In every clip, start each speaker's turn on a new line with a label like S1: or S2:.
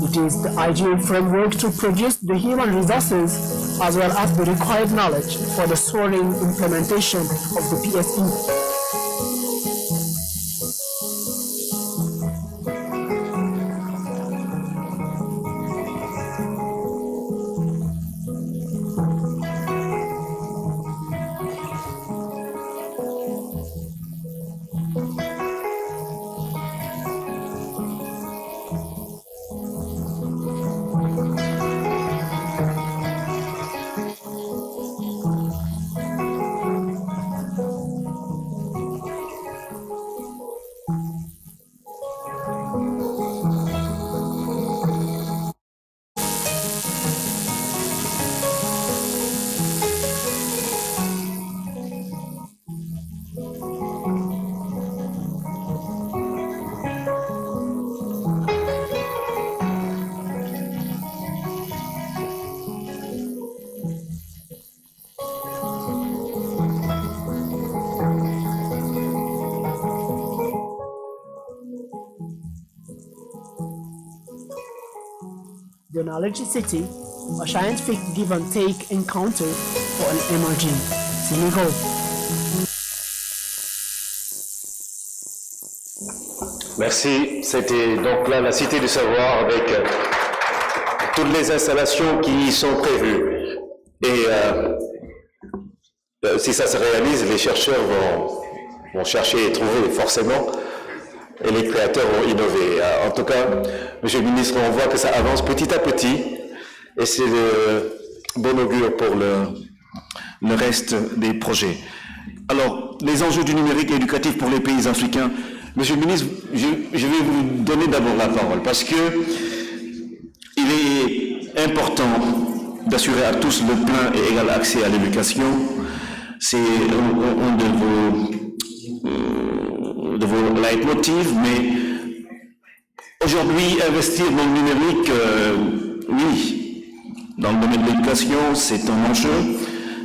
S1: It is the ideal framework to produce the human resources as well as the required knowledge for the soaring implementation of the PSE. The Knowledge City, a scientific give-and-take encounter for an emerging Senegal.
S2: Merci. C'était donc là la Cité du Savoir avec toutes les installations qui y sont prévues. Et si ça se réalise, les chercheurs vont chercher et trouver forcément. Et les créateurs vont innover. En tout cas, Monsieur le ministre, on voit que ça avance petit à petit et c'est de bon augure pour le reste des projets. Alors, les enjeux du numérique éducatif pour les pays africains. Monsieur le ministre, je vais vous donner d'abord la parole parce que il est important d'assurer à tous le plein et égal accès à l'éducation. C'est un de vos leitmotivs, mais aujourd'hui, investir dans le numérique, oui, dans le domaine de l'éducation, c'est un enjeu,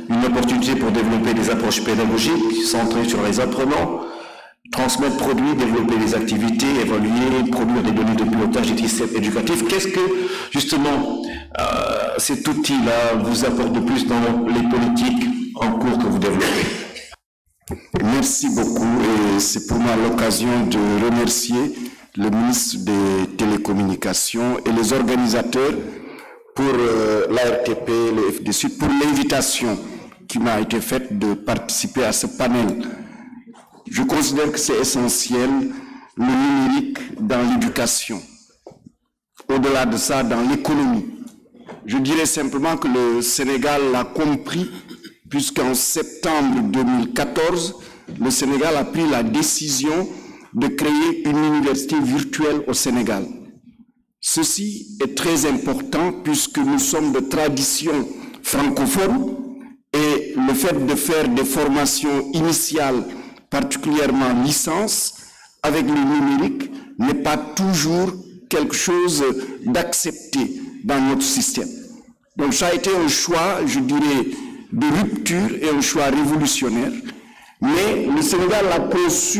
S2: une opportunité pour développer des approches pédagogiques centrées sur les apprenants, transmettre produits, développer des activités, évaluer, produire des données de pilotage des systèmes éducatifs. Qu'est-ce que, justement, cet outil-là vous apporte de plus dans les politiques en cours que vous développez?
S3: Merci beaucoup et c'est pour moi l'occasion de remercier le ministre des Télécommunications et les organisateurs pour l'ARTP, le FDC, pour l'invitation qui m'a été faite de participer à ce panel. Je considère que c'est essentiel, le numérique dans l'éducation. Au-delà de ça, dans l'économie. Je dirais simplement que le Sénégal l'a compris puisqu'en septembre 2014, le Sénégal a pris la décision de créer une université virtuelle au Sénégal. Ceci est très important puisque nous sommes de tradition francophone et le fait de faire des formations initiales, particulièrement licence, avec le numérique, n'est pas toujours quelque chose d'accepté dans notre système. Donc ça a été un choix, je dirais, de rupture et un choix révolutionnaire, mais le Sénégal l'a conçu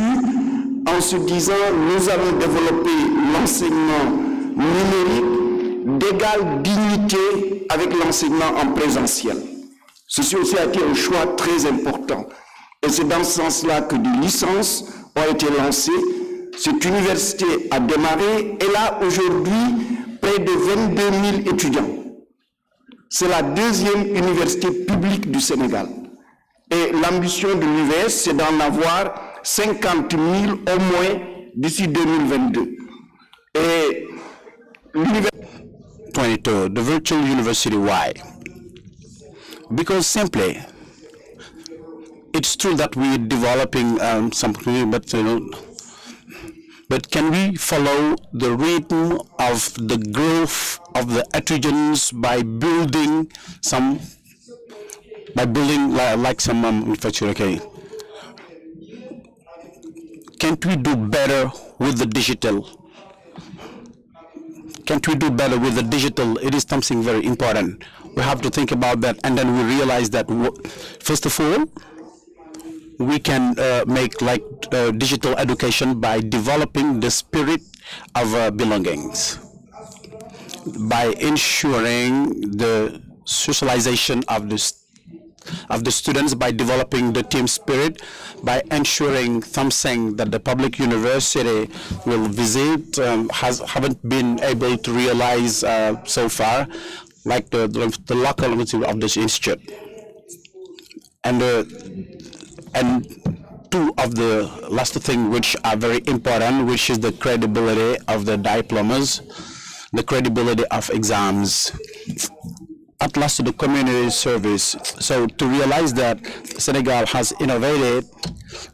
S3: en se disant nous allons développer l'enseignement numérique d'égale dignité avec l'enseignement en présentiel. Ceci aussi a été un choix très important et c'est dans ce sens-là que des licences ont été lancées. Cette université a démarré et là aujourd'hui près de 22 000 étudiants. C'est la deuxième université publique du Sénégal. Et l'ambition de l'UVS, c'est d'en avoir 50 000 au moins d'ici 2022. Et l'université
S4: 22, the virtual university, why? Because simply, it's true that we're developing something, but can we follow the rhythm of the growth of the étudiants by building some, like some manufacturer? Okay. Can't we do better with the digital? Can't we do better with the digital? It is something very important. We have to think about that, and then we realize that first of all, we can make like digital education by developing the spirit of belongings. by ensuring the socialization of the students, by developing the team spirit, by ensuring something that the public university will visit haven't been able to realize so far, like the local university of this institute. And two of the last thing which are very important, which is the credibility of the diplomas, the credibility of exams. At last, the community service. So to realize that Senegal has innovated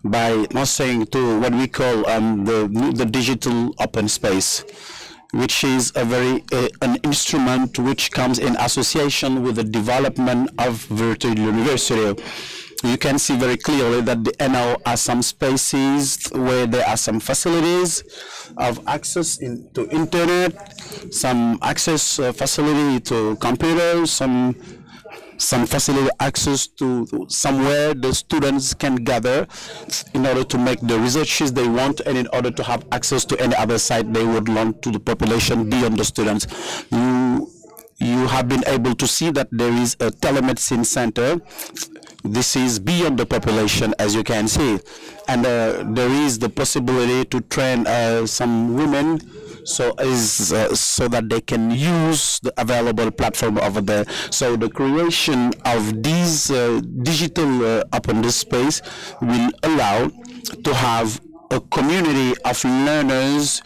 S4: by not saying to what we call the digital open space, which is an instrument which comes in association with the development of virtual university. You can see very clearly that the NO are some spaces where there are some facilities of access to internet, some access facility to computers, some facility access to somewhere the students can gather in order to make the researches they want, and in order to have access to any other site they would want to the population beyond the students. You have been able to see that there is a telemedicine center. This is beyond the population, as you can see, and there is the possibility to train some women so that they can use the available platform over there. So the creation of these digital open space will allow to have a community of learners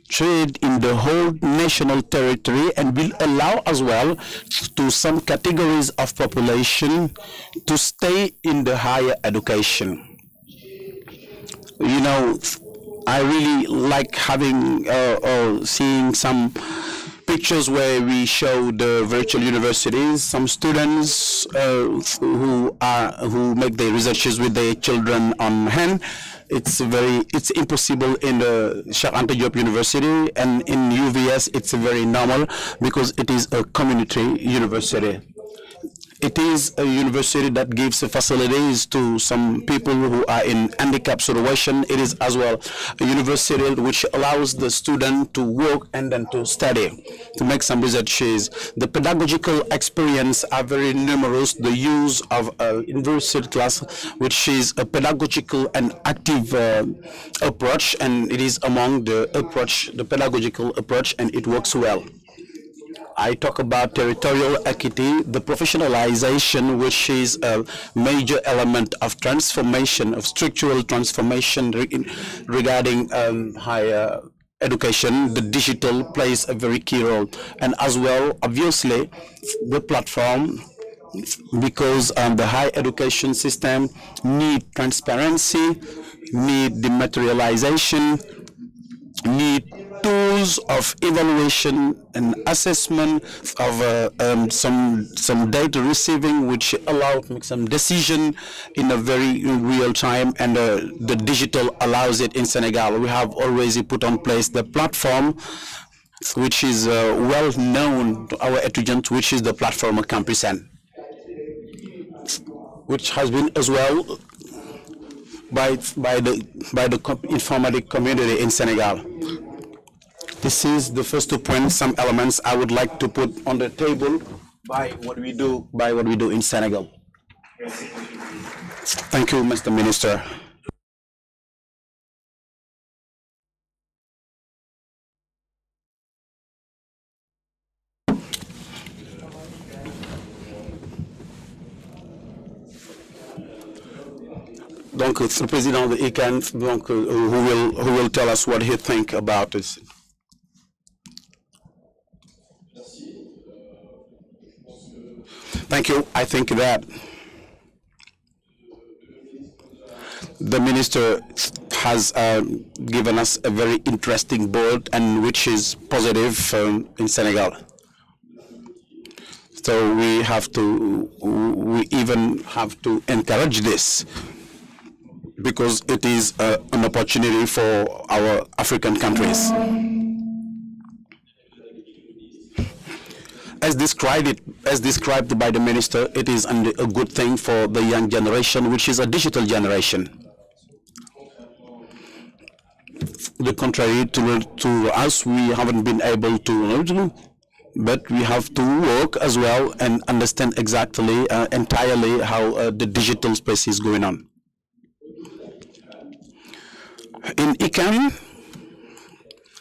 S4: trade in the whole national territory, and will allow as well to some categories of population to stay in the higher education. You know, I really like having or seeing some pictures where we show the virtual universities, some students who make their researches with their children on hand. It's impossible in the Cheikh Anta Diop University, and in UVS it's very normal because it is a community university. It is a university that gives facilities to some people who are in handicap situation. It is as well a university which allows the student to work and then to study, to make some researches. The pedagogical experience are very numerous. The use of a university class, which is a pedagogical and active approach, and it is among the pedagogical approach, and it works well. I talk about territorial equity, the professionalization, which is a major element of transformation, of structural transformation regarding higher education. The digital plays a very key role, and as well, obviously, the platform, because the higher education system need transparency, need dematerialization, need tools of evaluation and assessment of some data receiving, which allow to make some decision in a very real time, and the digital allows it in Senegal. We have already put on place the platform, which is well known to our students, which is the platform of Campusen, which has been as well by the informatic community in Senegal. This is the first 2 points, some elements I would like to put on the table by what we do in Senegal. Thank you, Mr. Minister. Donc, it's the President of the ICANN, donc, who will tell us what he thinks about this. Thank you. I think that the Minister has given us a very interesting board, and which is positive in Senegal. So we even have to encourage this, because it is an opportunity for our African countries. As described by the Minister, it is a good thing for the young generation, which is a digital generation. The contrary to us, we haven't been able to but we have to work as well and understand exactly, entirely how the digital space is going on. In ICANN,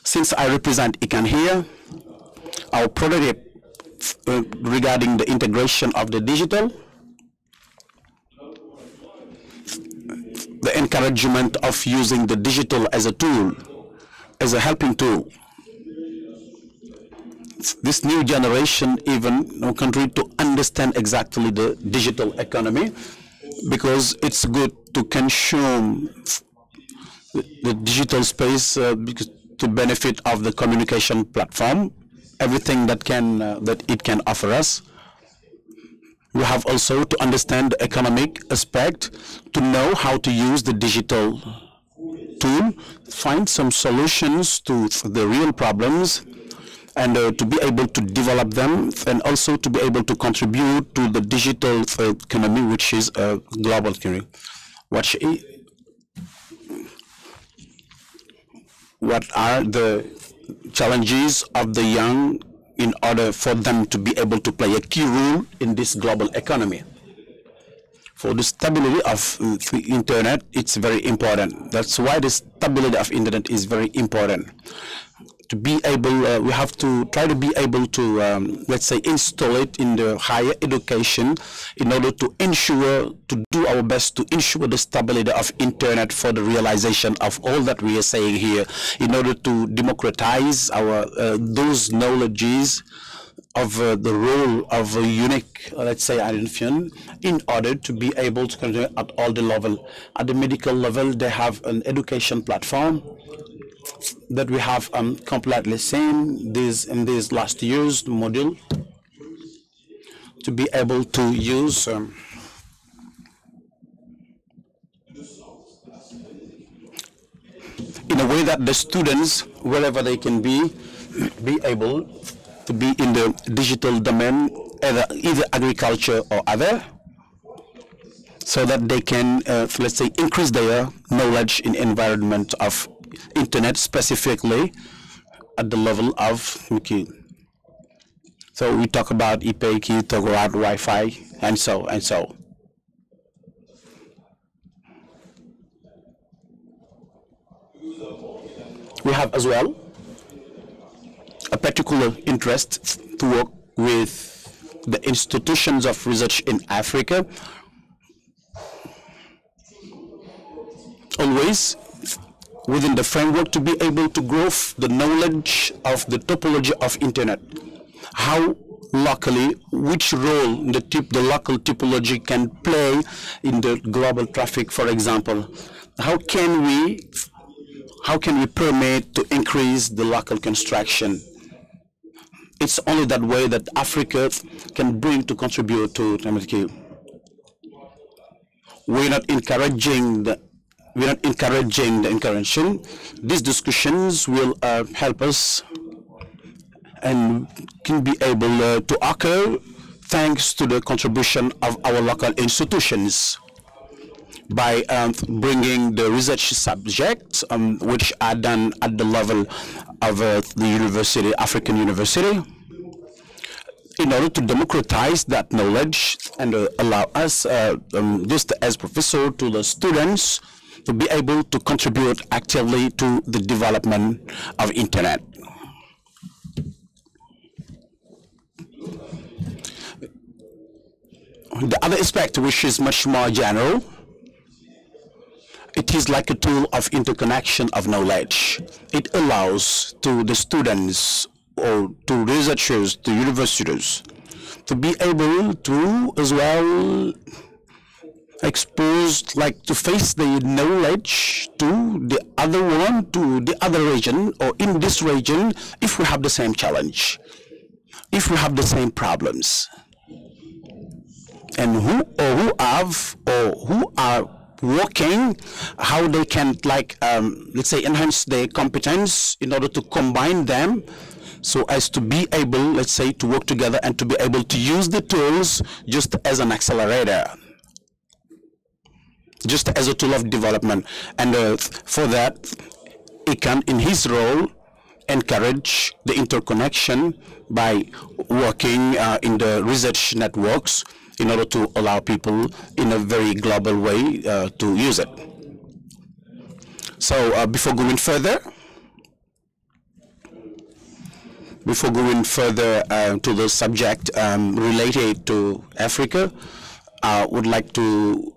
S4: since I represent ICANN here, our prototype regarding the integration of the digital, the encouragement of using the digital as a tool, as a helping tool. This new generation even country to understand exactly the digital economy, because it's good to consume the digital space to benefit of the communication platform, everything that it can offer us. We have also to understand the economic aspect, to know how to use the digital tool, find some solutions to the real problems, and to be able to develop them, and also to be able to contribute to the digital economy, which is a global economy. What are the challenges of the young in order for them to be able to play a key role in this global economy? For the stability of the internet, it's very important. That's why the stability of internet is very important. To be able, we have to try to be able to, let's say, install it in the higher education in order to ensure, to do our best to ensure the stability of internet for the realization of all that we are saying here, in order to democratize our those knowledges of the role of a unique, let's say, identification, in order to be able to continue at all the level. At the medical level, they have an education platform that we have completely seen in these last year's module, to be able to use in a way that the students, wherever they can be able to be in the digital domain, either agriculture or other, so that they can, let's say, increase their knowledge in environment of internet, specifically at the level of Wiki. So we talk about IP, talk about Wi-Fi, and so and so. We have as well a particular interest to work with the institutions of research in Africa, always within the framework to be able to grow the knowledge of the topology of internet. How locally, which role the local topology can play in the global traffic, for example. How can we permit to increase the local construction? It's only that way that Africa can bring to contribute to MSQ. We're not encouraging the encouraging. These discussions will help us and can be able to occur thanks to the contribution of our local institutions, by bringing the research subjects which are done at the level of the university, African University, in order to democratize that knowledge and allow us, just as professor, to the students to be able to contribute actively to the development of internet. The other aspect, which is much more general, it is like a tool of interconnection of knowledge. It allows to the students or to researchers, to universities, to be able to as well expose, like to face the knowledge to the other one, to the other region, or in this region, if we have the same challenge, if we have the same problems, and who are working, how they can, like, let's say, enhance their competence in order to combine them, so as to be able, let's say, to work together and to be able to use the tools just as an accelerator, just as a tool of development. And for that, ICANN, in his role, encourage the interconnection by working in the research networks in order to allow people in a very global way to use it. So before going further to the subject related to Africa, I would like to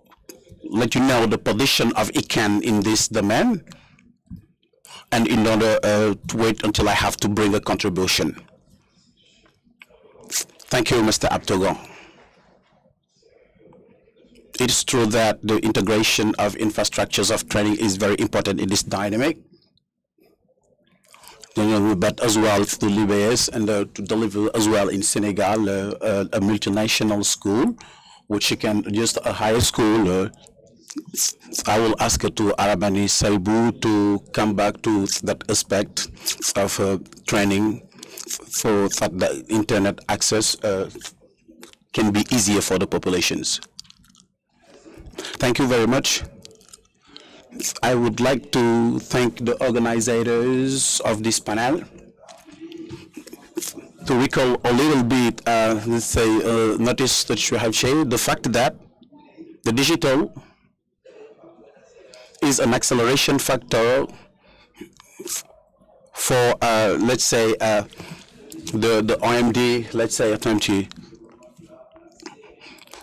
S4: let you know the position of ICANN in this domain, and in order to wait until I have to bring a contribution. Thank you, Mr. Abtogon. It's true that the integration of infrastructures of training is very important in this dynamic, but as well to LBS and to deliver as well in Senegal a multinational school, which you can just a higher school. I will ask to Arabani Saibu to come back to that aspect of training so that the internet access can be easier for the populations. Thank you very much. I would like to thank the organizers of this panel. To recall a little bit, let's say, notice that you have shared the fact that the digital is an acceleration factor for, let's say, the OMD, let's say, 20.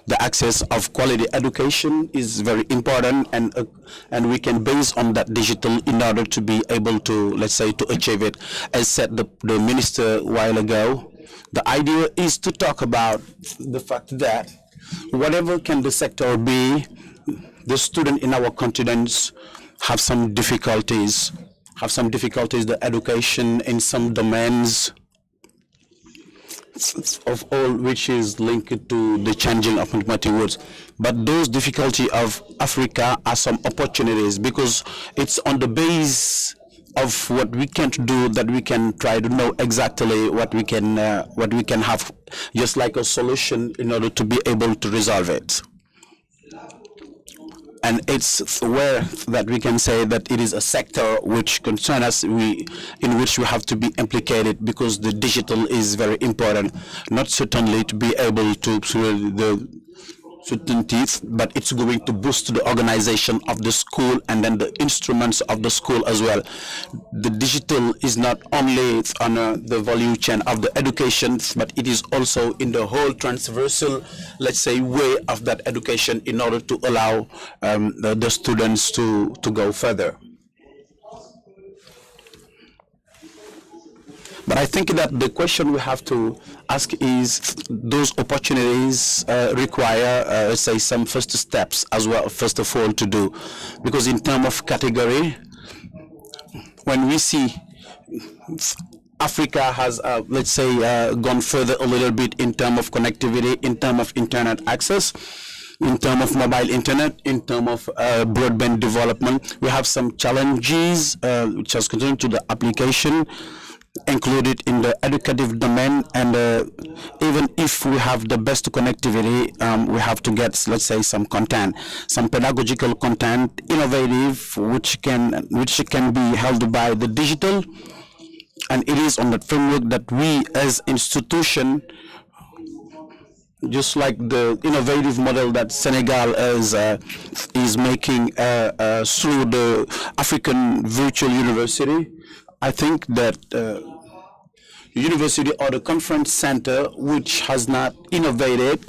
S4: The access of quality education is very important, and we can base on that digital in order to be able to, let's say, to achieve it. As said the minister a while ago, the idea is to talk about the fact that whatever can the sector be, the student in our continents have some difficulties, the education in some domains of all which is linked to the changing of mathematics. But those difficulties of Africa are some opportunities, because it's on the base of what we can't do that we can try to know exactly what we can have, just like a solution in order to be able to resolve it. And it's where that we can say that it is a sector which concerns us, in which we have to be implicated, because the digital is very important, not certainly to be able to the certainties, but it's going to boost the organization of the school and then the instruments of the school as well. The digital is not only on the value chain of the education, but it is also in the whole transversal, let's say, way of that education in order to allow the students to go further. But I think that the question we have to ask is, those opportunities require, say, some first steps as well, first of all, to do. Because in terms of category, when we see Africa has, let's say, gone further a little bit in terms of connectivity, in terms of internet access, in terms of mobile internet, in terms of broadband development, we have some challenges which has continued to the application included in the educative domain, and even if we have the best connectivity, we have to get, let's say, some content, some pedagogical content, innovative, which can be held by the digital, and it is on that framework that we as institution, just like the innovative model that Senegal is making through the African Virtual University. I think that university or the conference center which has not innovated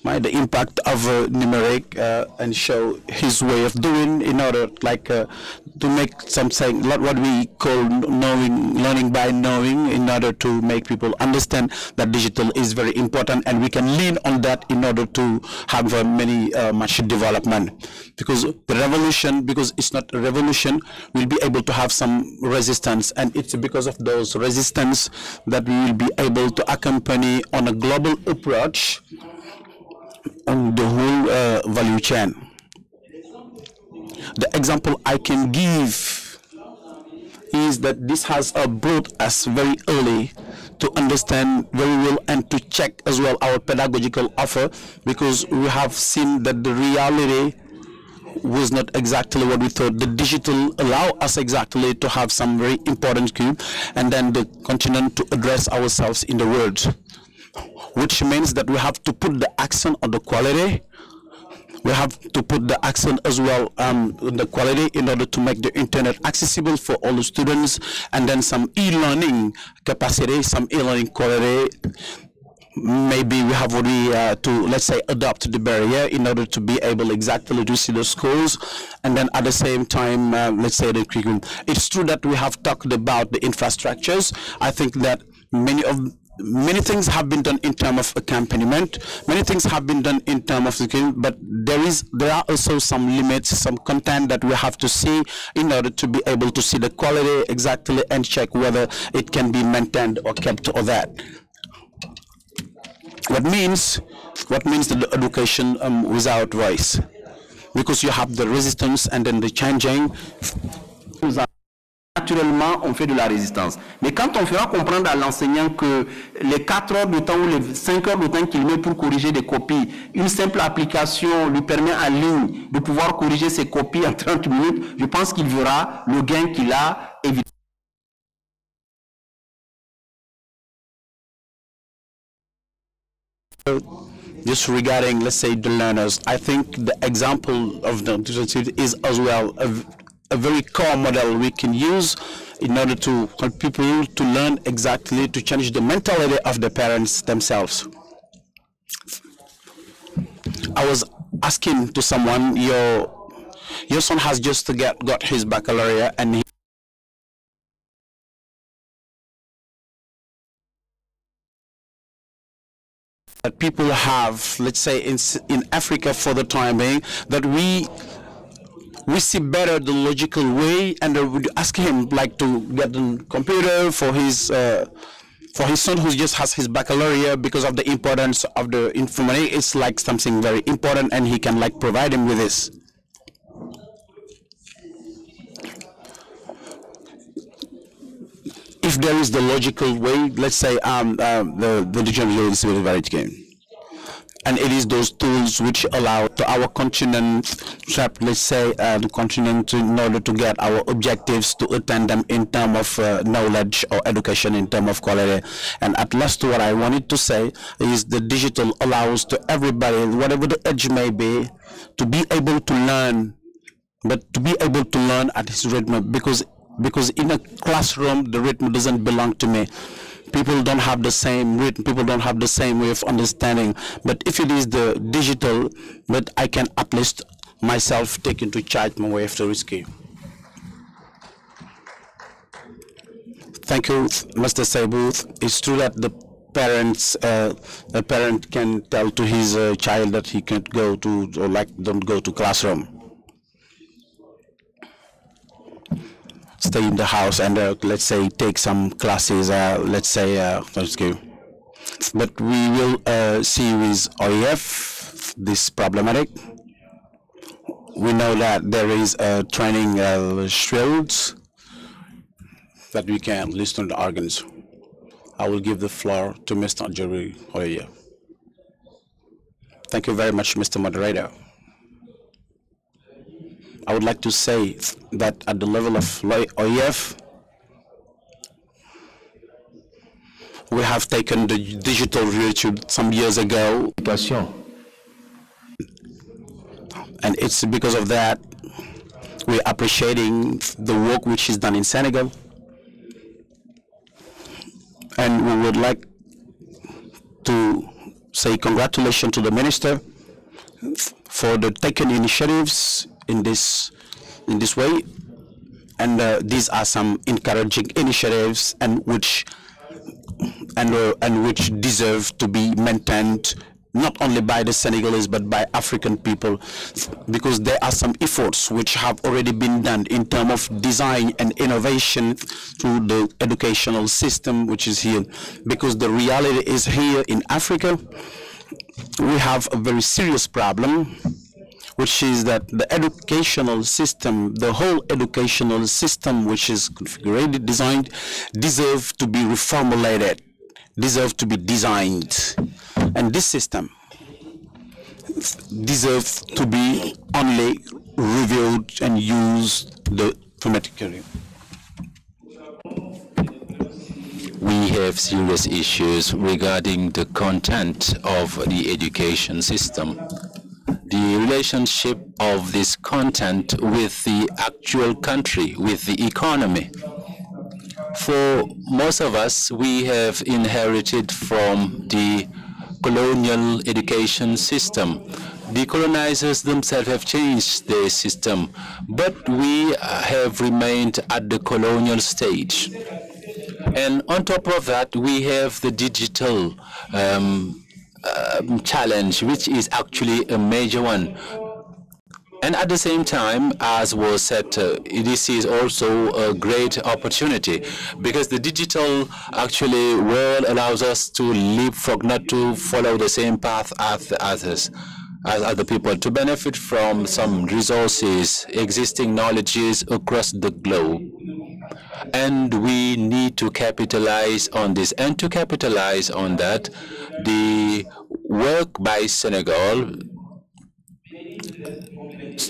S4: the impact of numeric and show his way of doing in order to make something what we call learning by knowing, in order to make people understand that digital is very important, and we can lean on that in order to have much development. Because the revolution, because it's not a revolution, we'll be able to have some resistance, and it's because of those resistance that we will be able to accompany on a global approach on the whole value chain. The example I can give is that this has brought us very early to understand very well and to check as well our pedagogical offer, because we have seen that the reality was not exactly what we thought. The digital allow us exactly to have some very important key, and then the continent to address ourselves in the world, which means that we have to put the accent on the quality. We have to put the accent as well on the quality in order to make the internet accessible for all the students, and then some e-learning capacity, some e-learning quality. Maybe we have already to, let's say, adopt the barrier in order to be able exactly to see the schools, and then at the same time, let's say, the curriculum. It's true that we have talked about the infrastructures. I think that many things have been done in terms of accompaniment, many things have been done in terms of the curriculum, but there are also some limits, some content that we have to see in order to be able to see the quality exactly and check whether it can be maintained or kept or that. What means the education without voice, because you have the resistance and then the changing.
S5: Naturellement, on fait de la résistance. Mais quand on fera comprendre à l'enseignant que les 4 heures de temps ou les 5 heures de temps qu'il met pour corriger des copies, une simple application lui permet en ligne de pouvoir corriger ses copies en 30 minutes, je pense qu'il verra le gain qu'il a évidemment.
S4: Just regarding, let's say, the learners, I think the example of the digital is as well a very core model we can use in order to help people to learn exactly, to change the mentality of the parents themselves. I was asking to someone, your son has just got his baccalaureate, and that people have, let's say, in Africa for the time being, that we see better the logical way, and I would ask him like to get a computer for his son who just has his baccalaureate, because of the importance of the information. It's like something very important, and he can like provide him with this. If there is the logical way, let's say the digital is very game. And it is those tools which allow to our continent, let's say, the continent, in order to get our objectives, to attain them in terms of knowledge or education in terms of quality. And at last, what I wanted to say is the digital allows to everybody, whatever the age may be, to be able to learn, but to be able to learn at his rhythm, because in a classroom, the rhythm doesn't belong to me. People don't have the same rhythm, people don't have the same way of understanding. But if it is the digital, but I can at least myself take into charge my way of the risky. Thank you, Mr. Saibuth. It's true that the parents, a parent can tell to his child that he can't go to, or like, don't go to classroom. Stay in the house and let's say take some classes, let's say but we will see with OEF this problematic. We know that there is a training shields that we can listen to the organs. I will give the floor to Mr. Jerry Hoyer. Thank you very much, Mr. Moderator. I would like to say that at the level of OEF, we have taken the digital virtue some years ago. And it's because of that we're appreciating the work which is done in Senegal. And we would like to say congratulations to the Minister for the taken initiatives in this way, and these are some encouraging initiatives, and which deserve to be maintained not only by the Senegalese but by African people, because there are some efforts which have already been done in terms of design and innovation through the educational system which is here. Because the reality is here in Africa, we have a very serious problem, which is that the educational system, the whole educational system which is configured, designed, deserve to be reformulated, deserve to be designed. And this system deserves to be only reviewed and used the phonetic curriculum.
S6: We have serious issues regarding the content of the education system. The relationship of this content with the actual country, with the economy. For most of us, we have inherited from the colonial education system. The colonizers themselves have changed their system, but we have remained at the colonial stage. And on top of that, we have the digital challenge, which is actually a major one. And at the same time, as was said, this is also a great opportunity because the digital actually world allows us to leapfrog, not to follow the same path as others, as other people, to benefit from some resources, existing knowledges across the globe. And we need to capitalize on this. And to capitalize on that, the work by Senegal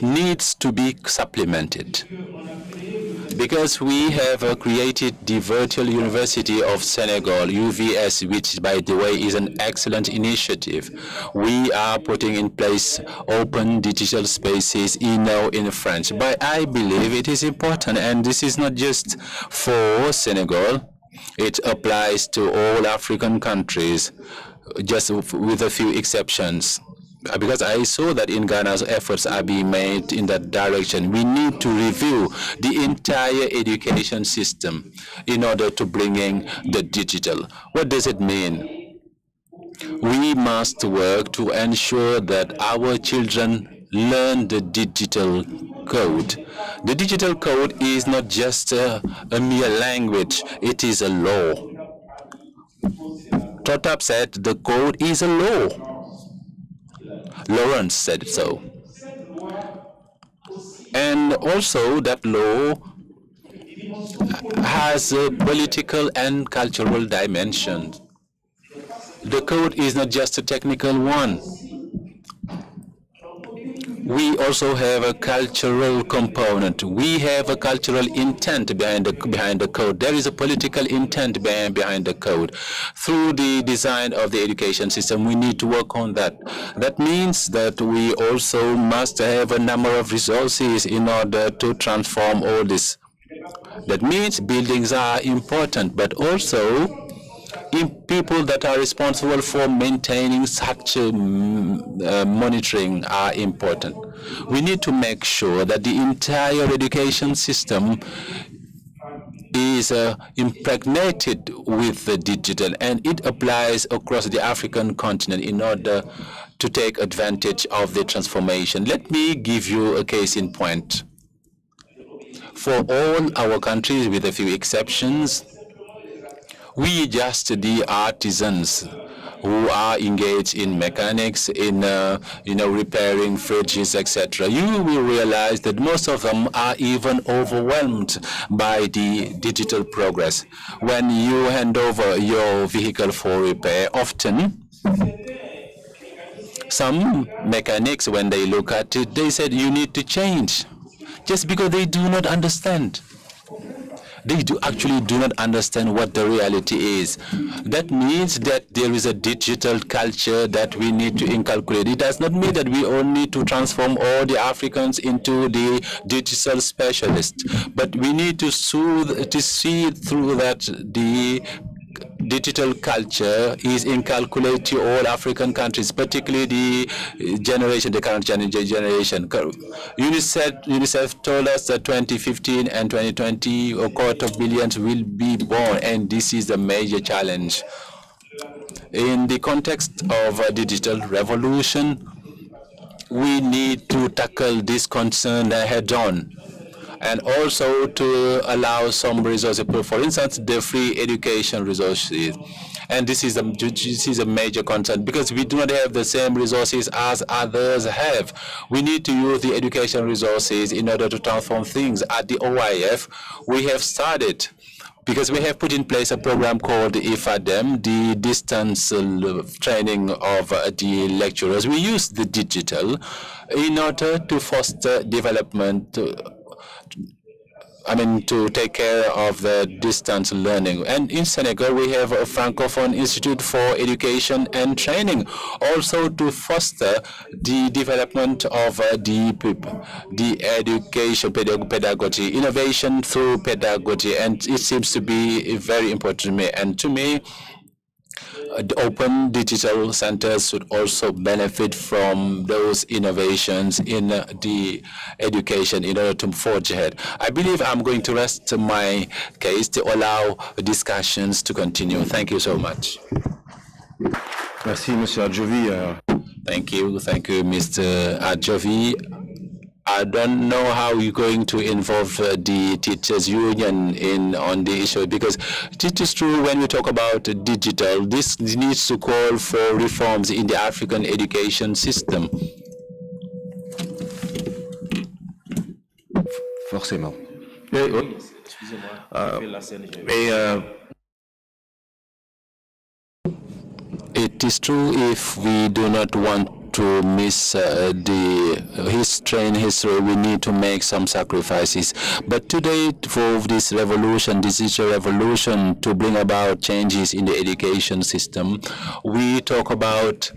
S6: needs to be supplemented because we have created the Virtual University of Senegal, UVS, which, by the way, is an excellent initiative. We are putting in place open digital spaces in French, but I believe it is important, and this is not just for Senegal. It applies to all African countries, just with a few exceptions. Because I saw that in Ghana's efforts are being made in that direction. We need to review the entire education system in order to bring in the digital. What does it mean? We must work to ensure that our children learn the digital code. The digital code is not just a mere language, it is a law. Totap said the code is a law. Lawrence said so. And also that law has a political and cultural dimension. The code is not just a technical one. We also have a cultural component. We have a cultural intent behind the code. There is a political intent behind the code. Through the design of the education system, we need to work on that. That means that we also must have a number of resources in order to transform all this. That means buildings are important, but also people that are responsible for maintaining such monitoring are important. We need to make sure that the entire education system is impregnated with the digital, and it applies across the African continent in order to take advantage of the transformation. Let me give you a case in point. For all our countries, with a few exceptions, we just the artisans who are engaged in mechanics, in repairing fridges, etc. You will realize that most of them are even overwhelmed by the digital progress. When you hand over your vehicle for repair, often some mechanics, when they look at it, they said you need to change, just because they do not understand. They actually do not understand what the reality is. That means that there is a digital culture that we need to inculcate. It does not mean that we all need to transform all the Africans into the digital specialists, but we need to see through that the digital culture is inculcated to all African countries, particularly the current generation. UNICEF told us that 2015 and 2020, a quarter of billions will be born, and this is a major challenge. In the context of a digital revolution, we need to tackle this concern head-on, and also to allow some resources, for instance, the free education resources. And this is a major concern because we do not have the same resources as others have. We need to use the education resources in order to transform things. At the OIF, we have started because we have put in place a program called IFADEM, the distance training of the lecturers. We use the digital in order to foster development, to take care of the distance learning. And in Senegal, we have a Francophone Institute for Education and Training, also to foster the development of the education pedagogy, innovation through pedagogy. And it seems to be very important to me. And to me, the open digital centers should also benefit from those innovations in the education in order to forge ahead. I believe I'm going to rest my case to allow discussions to continue. Thank you so much.
S2: Merci, Monsieur Adjovi.
S6: Thank you, Mr. Adjovi. I don't know how you're going to involve the teachers union on the issue, because it is true when we talk about digital, this needs to call for reforms in the African education system.
S2: Forcément.
S6: It is true if we do not want to miss history, we need to make some sacrifices. But today, for this revolution, this digital revolution, to bring about changes in the education system, we talk about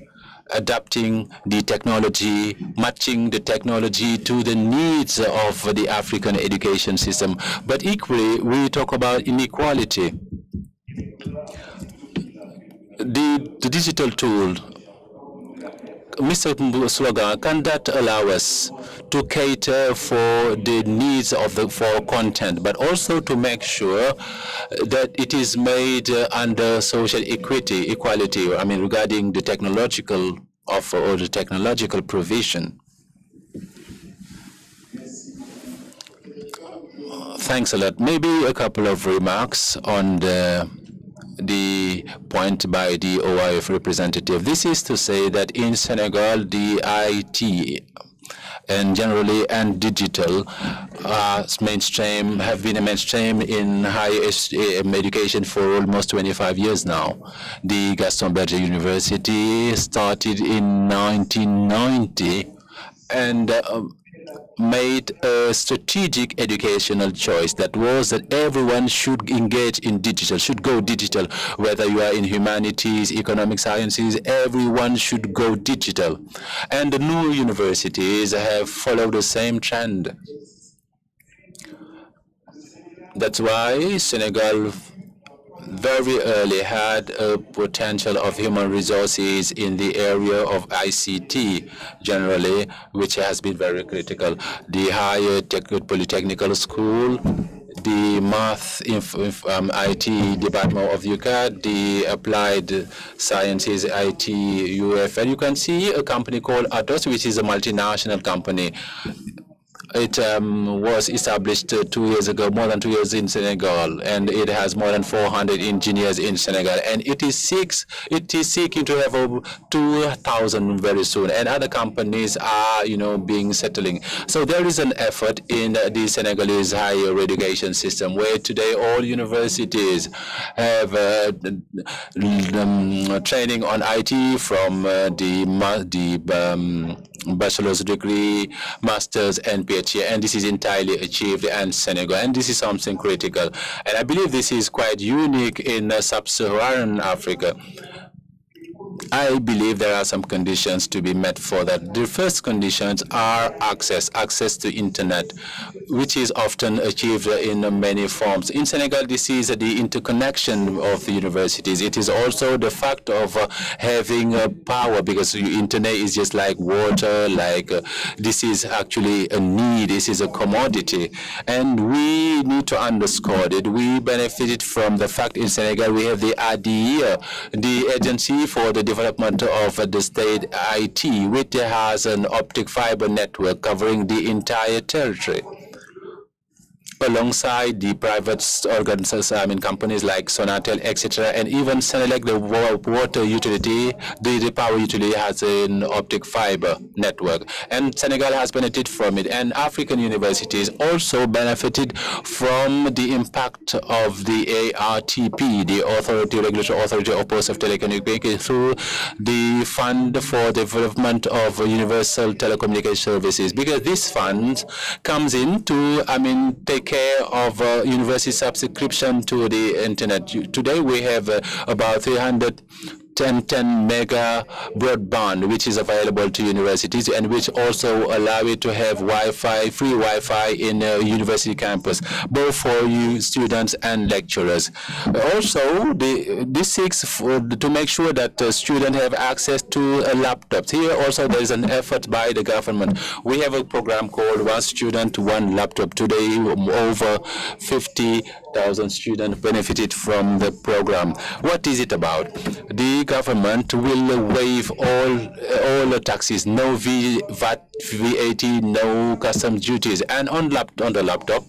S6: adapting the technology, matching the technology to the needs of the African education system. But equally, we talk about inequality. The digital tool, Mr. Slogan, can that allow us to cater for the needs of for content, but also to make sure that it is made under social equality, regarding the technological offer or the technological provision? Thanks a lot. Maybe a couple of remarks on the point by the OIF representative. This is to say that in Senegal, the IT and generally and digital mainstream have been a mainstream in higher education for almost 25 years now. The Gaston Berger University started in 1990 and made a strategic educational choice that was that everyone should engage in digital, should go digital. Whether you are in humanities, economic sciences, everyone should go digital. And the new universities have followed the same trend. That's why Senegal very early had a potential of human resources in the area of ICT generally, which has been very critical. The higher polytechnical school, the math IT department of UCAD, the applied sciences IT UF, and you can see a company called Atos, which is a multinational company. It was established 2 years ago, more than 2 years in Senegal, and it has more than 400 engineers in Senegal, and it is seeking to have over 2,000 very soon, and other companies are, settling. So there is an effort in the Senegalese higher education system, where today all universities have training on IT from the bachelor's degree, master's, and PhD, and this is entirely achieved in Senegal, and this is something critical. And I believe this is quite unique in sub-Saharan Africa. I believe there are some conditions to be met for that. The first conditions are access to internet, which is often achieved in many forms. In Senegal, this is the interconnection of the universities. It is also the fact of having power, because internet is just like water, this is actually a need, this is a commodity, and we need to underscore it. We benefited from the fact in Senegal we have the ADIA, the Agency for the Development of the State IT, which has an optic fiber network covering the entire territory. alongside the private organizations, companies like Sonatel, etc., and even Senelec, the water utility, the power utility has an optic fiber network, and Senegal has benefited from it. And African universities also benefited from the impact of the ARTP, the Regulatory Authority of Post of Telecommunications, through the Fund for Development of Universal Telecommunication Services, because this fund comes in to, take care of university subscription to the internet. Today we have about 310 mega broadband, which is available to universities and which also allow it to have Wi-Fi, free Wi-Fi in university campus, both for you students and lecturers. Also, this seeks to make sure that students have access to laptops. Here also there is an effort by the government. We have a program called One Student, One Laptop. Today, over 50,000 students benefited from the program. What is it about? The government will waive all the taxes, no VAT, no customs duties, and on the laptop,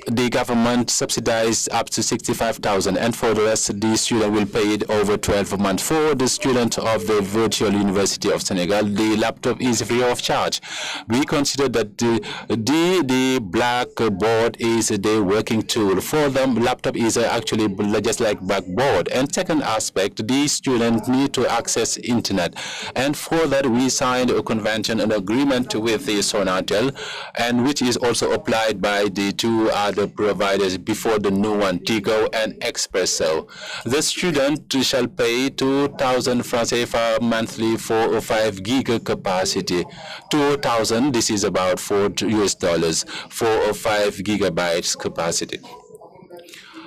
S6: the government subsidized up to 65,000, and for the rest, the student will pay it over 12 months. For the student of the Virtual University of Senegal, the laptop is free of charge. We consider that the blackboard is the working tool. For them, laptop is actually just like blackboard. And second aspect, the students need to access internet. And for that, we signed a convention, an agreement with the Sonatel, and which is also applied by the two other providers before the new one, Tigo and Expresso. The student shall pay 2,000 francs CFA monthly for a 5 gig capacity. 2,000, this is about $4 for a 5 gigabytes capacity.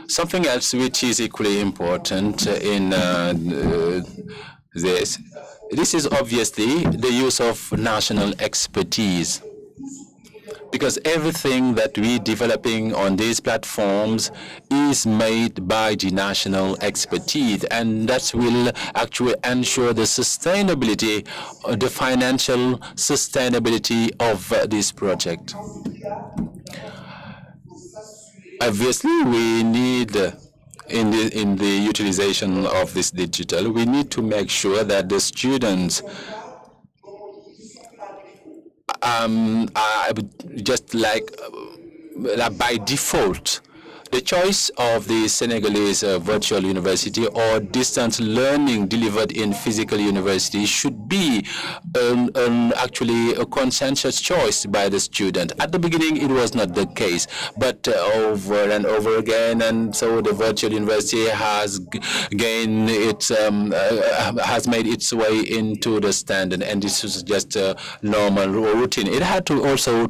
S6: Something else which is equally important in this is obviously the use of national expertise, because everything that we're developing on these platforms is made by the national expertise, and that will actually ensure the sustainability, the financial sustainability of this project. Obviously, we need, in the utilization of this digital, we need to make sure that the students just like by default, the choice of the Senegalese virtual university or distance learning delivered in physical university should be actually a consensus choice by the student. At the beginning, it was not the case, but over and over again, and so the virtual university has gained its has made its way into the standard, and this is just a normal routine. It had to also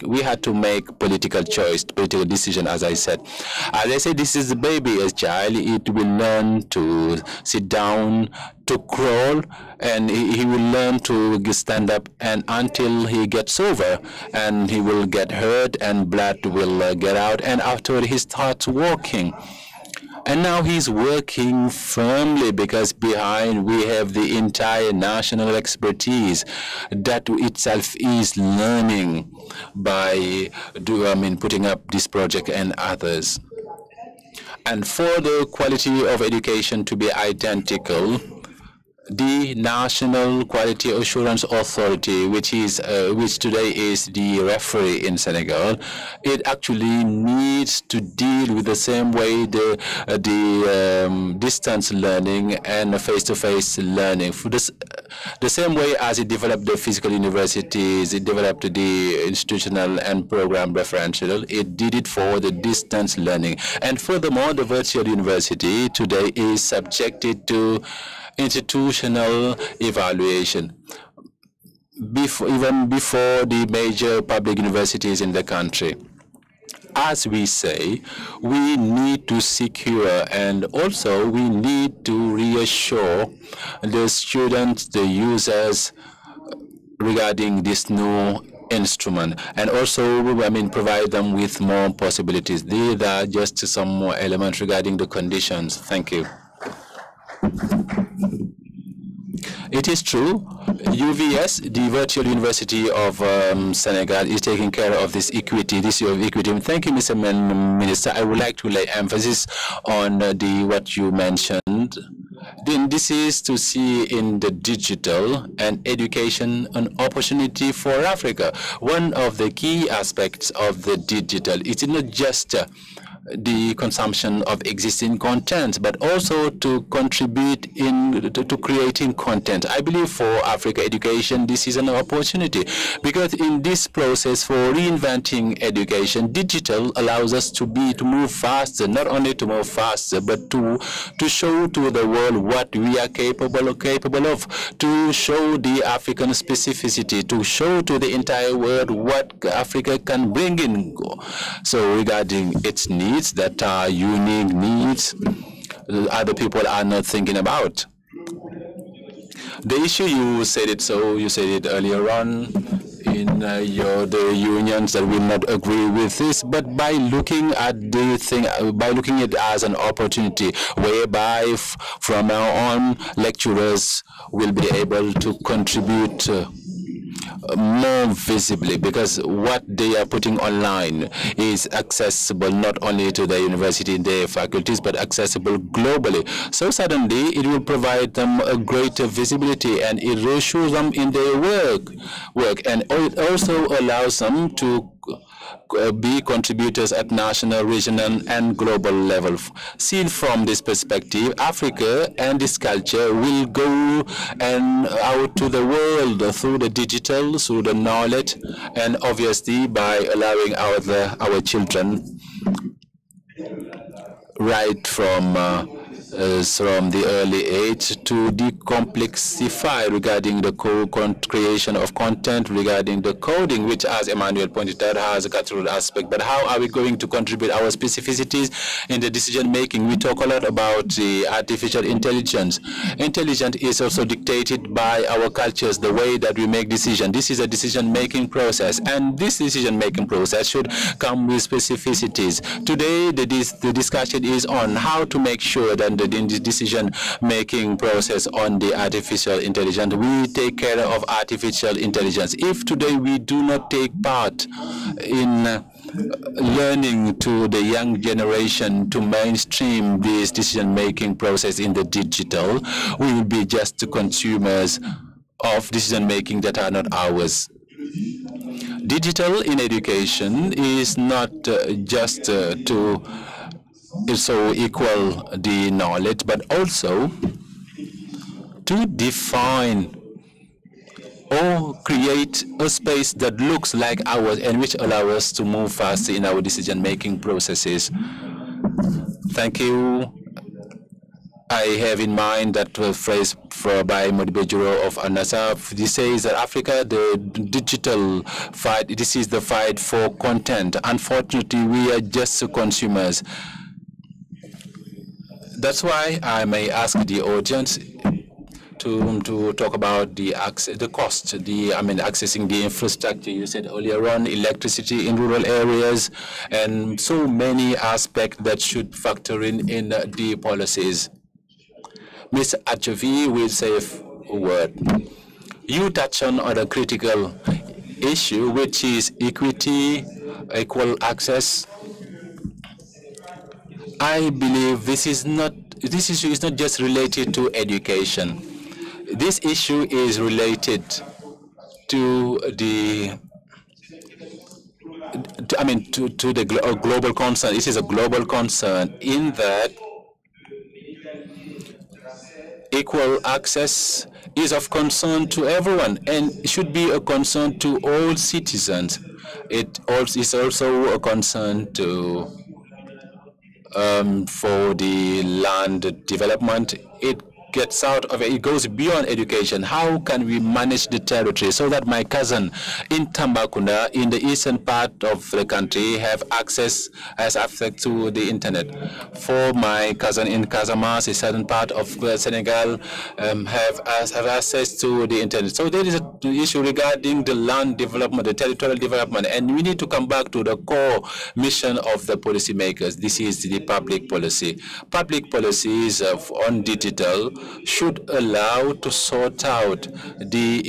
S6: we had to make political choice, political decision, as I said. As I say, this is a baby, a child. It will learn to sit down, to crawl, and he will learn to stand up, and until he gets over, and he will get hurt, and blood will get out, and afterward he starts walking. And now he's working firmly because behind we have the entire national expertise that itself is learning by putting up this project and others. And for the quality of education to be identical, the National Quality Assurance Authority, which today is the referee in Senegal, it actually needs to deal with the same way the distance learning and face-to-face learning. For this, the same way as it developed the physical universities, it developed the institutional and program referential, it did it for the distance learning. And furthermore, the virtual university today is subjected to institutional evaluation even before the major public universities in the country. As we say, we need to secure, and also we need to reassure the students, the users, regarding this new instrument, and also provide them with more possibilities. These are just some more elements regarding the conditions. Thank you. It is true. UVS, the Virtual University of Senegal, is taking care of this equity, this issue of equity. Thank you, Mr. Minister. I would like to lay emphasis on what you mentioned. Then this is to see in the digital and education an opportunity for Africa. One of the key aspects of the digital is not just the consumption of existing content, but also to contribute to creating content. I believe for Africa education, this is an opportunity, because in this process for reinventing education, digital allows us to move faster, not only to move faster, but to show to the world what we are capable of, to show the African specificity, to show to the entire world what Africa can bring in. So regarding its needs, that are unique needs other people are not thinking about. The issue, you said it earlier on in the unions that will not agree with this, but by looking at the thing, by looking at it as an opportunity, whereby from now on lecturers will be able to contribute more visibly, because what they are putting online is accessible not only to the university and their faculties, but accessible globally. So suddenly it will provide them a greater visibility, and it will show them in their work, and it also allows them to be contributors at national, regional, and global level. Seen from this perspective, Africa and this culture will go and out to the world through the digital, through the knowledge, and obviously by allowing our children right from the early age to decomplexify regarding the creation of content, regarding the coding, which, as Emmanuel pointed out, has a cultural aspect. But how are we going to contribute our specificities in the decision making? We talk a lot about the artificial intelligence. Intelligence is also dictated by our cultures, the way that we make decisions. This is a decision making process, and this decision making process should come with specificities. Today, the discussion is on how to make sure that in this decision-making process on the artificial intelligence, we take care of artificial intelligence. If today we do not take part in learning to the young generation to mainstream this decision-making process in the digital, we will be just consumers of decision-making that are not ours. Digital in education is not just to so equal the knowledge, but also to define or create a space that looks like ours and which allows us to move faster in our decision-making processes. Thank you. I have in mind that phrase by Modibo Juro of ANASAF. He says that Africa, the digital fight, this is the fight for content. Unfortunately, we are just consumers. That's why I may ask the audience to talk about the cost, accessing the infrastructure. You said earlier on, electricity in rural areas, and so many aspects that should factor in the policies. Ms. Achovi will say a word. You touch on a critical issue, which is equity, equal access. I believe this issue is not just related to education. This issue is related to the global concern. This is a global concern in that equal access is of concern to everyone and should be a concern to all citizens. It is also a concern to for the land development. It gets out of it, it goes beyond education. How can we manage the territory so that my cousin in Tambacounda, in the eastern part of the country, has access to the internet? For my cousin in Casamance, a certain part of Senegal, have access to the internet. So there is an issue regarding the land development, the territorial development, and we need to come back to the core mission of the policymakers. This is the public policy. Public policies on digital should allow to sort out the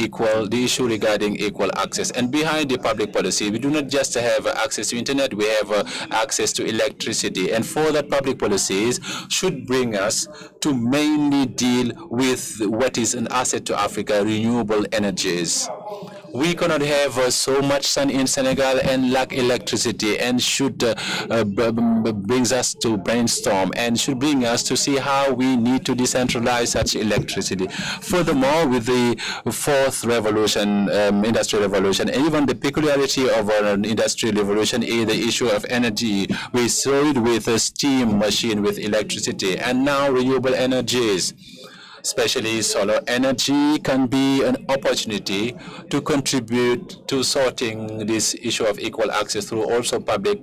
S6: issue regarding equal access. And behind the public policy, we do not just have access to internet, we have access to electricity. And for that, public policies should bring us to mainly deal with what is an asset to Africa, renewable energies. We cannot have so much sun in Senegal and lack electricity, and should brings us to brainstorm and should bring us to see how we need to decentralize such electricity. Furthermore, with the fourth revolution, industrial revolution, and even the peculiarity of an industrial revolution is the issue of energy. We saw it with a steam machine with electricity, and now renewable energies, especially solar energy, can be an opportunity to contribute to sorting this issue of equal access through also public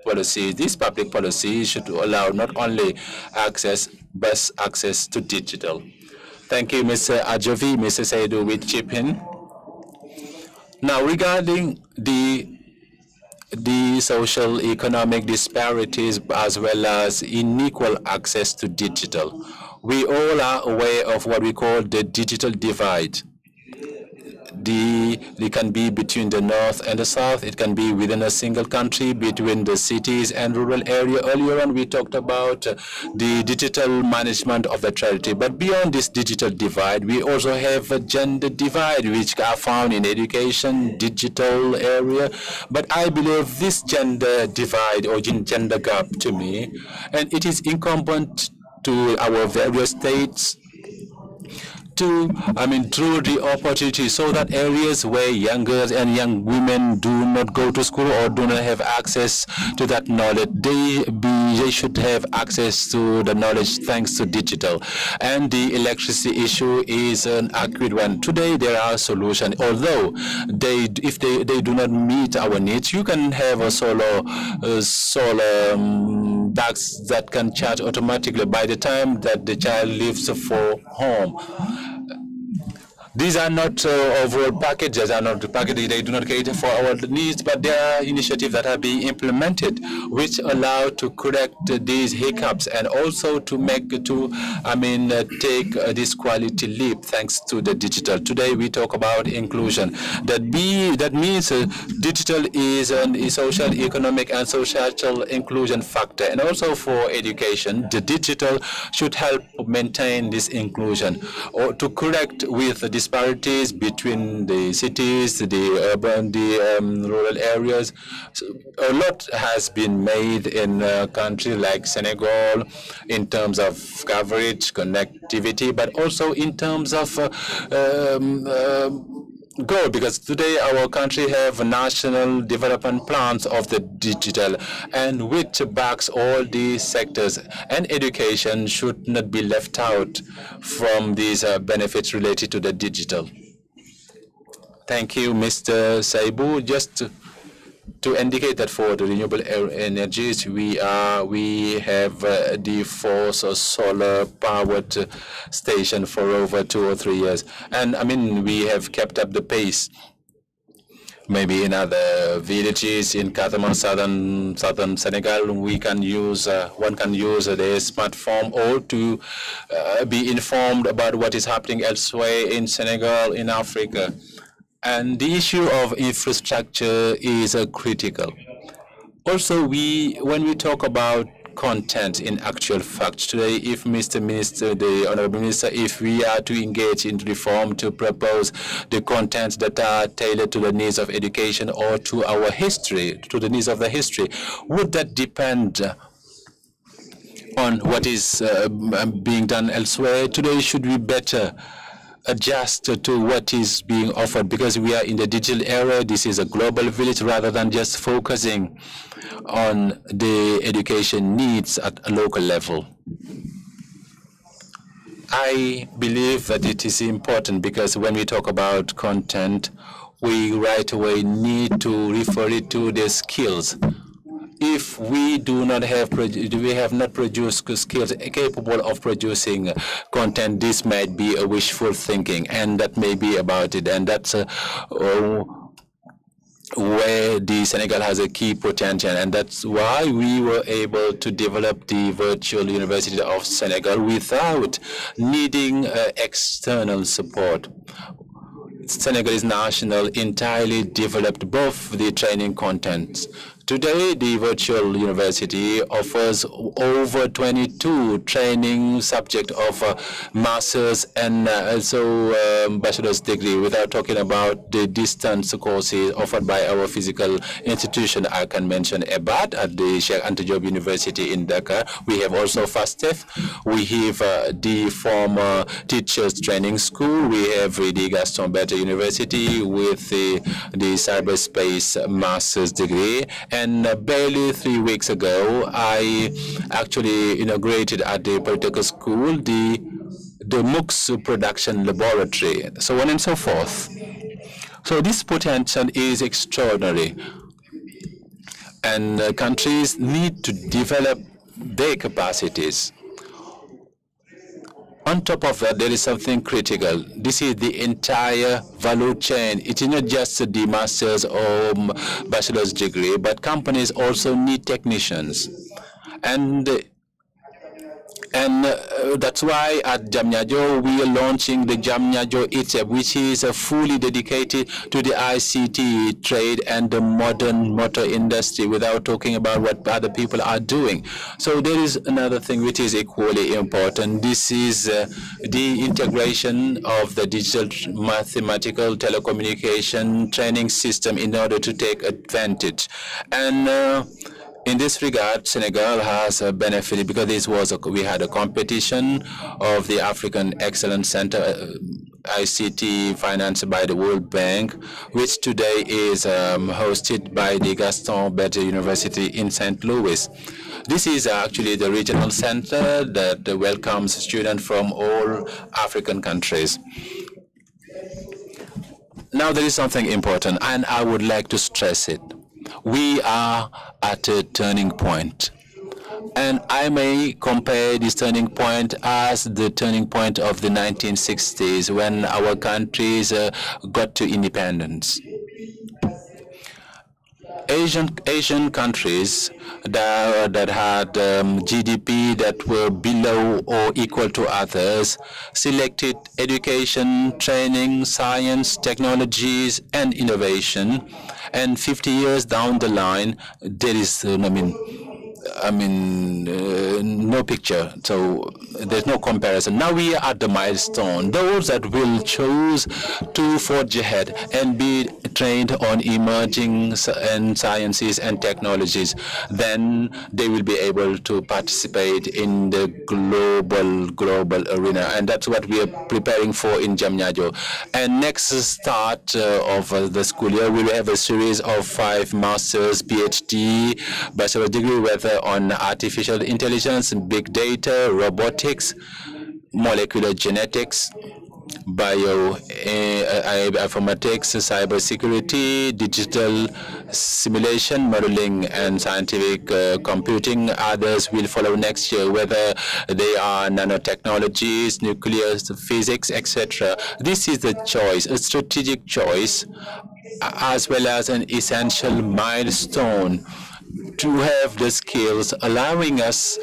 S6: policy. This public policy should allow not only access, but access to digital. Thank you, Mr. Ajovi. Mr. Saidu will chip in. Now, regarding the social economic disparities as well as unequal access to digital, we all are aware of what we call the digital divide. It can be between the north and the south. It can be within a single country, between the cities and rural area. Earlier on, we talked about the digital management of the charity. But beyond this digital divide, we also have a gender divide, which are found in education, digital area. But I believe this gender divide or gender gap to me, and it is incumbent to our various states to, through the opportunity, so that areas where young girls and young women do not go to school or do not have access to that knowledge, they should have access to the knowledge thanks to digital. And the electricity issue is an accurate one. Today there are solutions, although if they do not meet our needs, you can have a solar tax that can charge automatically by the time that the child leaves for home. These are not overall packages, they do not cater for our needs, but there are initiatives that are being implemented which allow to correct these hiccups and also to take this quality leap thanks to the digital. Today we talk about inclusion. That means digital is a social, economic, and societal inclusion factor, and also for education, the digital should help maintain this inclusion or to correct with the disparities between the cities, the urban, the rural areas. So a lot has been made in a country like Senegal in terms of coverage, connectivity, but also in terms of goal, because today our country have national development plans of the digital, and which backs all these sectors, and education should not be left out from these benefits related to the digital. Thank you, Mr. Saibu. Just to indicate that for the renewable energies, we have the force or solar powered station for over 2 or 3 years, and we have kept up the pace. Maybe in other villages in Katama, southern Senegal, we can use one can use the smartphone or to be informed about what is happening elsewhere in Senegal, in Africa. And the issue of infrastructure is critical. Also, when we talk about content in actual fact today, if Mr. Minister, the Honorable Minister, if we are to engage in reform to propose the contents that are tailored to the needs of education or to our history, to the needs of the history, would that depend on what is being done elsewhere? Today, should we better adjust to what is being offered, because we are in the digital era? This is a global village, rather than just focusing on the education needs at a local level. I believe that it is important, because when we talk about content, we right away need to refer it to the skills. If we do not have, we have not produced skills capable of producing content, this might be a wishful thinking, and that may be about it. And that's where the Senegal has a key potential, and that's why we were able to develop the virtual University of Senegal without needing external support. Senegal is national, entirely developed both the training contents. Today, the virtual university offers over 22 training subjects of master's and also bachelor's degree, without talking about the distance courses offered by our physical institution. I can mention EBAD at the Cheikh Anta Diop University in Dakar. We have also FASTEF. We have the former teachers training school. We have the Gaston Berger University with the cyberspace master's degree. And barely 3 weeks ago, I actually inaugurated at the Political School the MOOCs production laboratory, so on and so forth. So this potential is extraordinary, and countries need to develop their capacities. On top of that, there is something critical. This is the entire value chain. It is not just the master's or bachelor's degree, but companies also need technicians. And that's why at Diamniadio we are launching the Diamniadio ITEP, which is fully dedicated to the ICT trade and the modern motor industry, without talking about what other people are doing. So there is another thing which is equally important. This is the integration of the digital mathematical telecommunication training system in order to take advantage. And in this regard, Senegal has benefited because we had a competition of the African Excellence Center, ICT, financed by the World Bank, which today is hosted by the Gaston Berger University in St. Louis. This is actually the regional center that welcomes students from all African countries. Now, there is something important, and I would like to stress it. We are at a turning point, and I may compare this turning point as the turning point of the 1960s, when our countries got to independence. Asian countries that had GDP that were below or equal to others selected education, training, science, technologies, and innovation. And 50 years down the line, there is, no picture. So there's no comparison. Now we are at the milestone. Those that will choose to forge ahead and be trained on emerging sciences and technologies, then they will be able to participate in the global arena. And that's what we are preparing for in Diamniadio. And next start of the school year, we will have a series of 5 master's, PhD, bachelor degree, whether on artificial intelligence, big data, robotics, molecular genetics, bioinformatics, cybersecurity, digital simulation, modeling, and scientific computing. Others will follow next year, whether they are nanotechnologies, nuclear physics, etc. This is the choice, a strategic choice, as well as an essential milestone to have the skills allowing us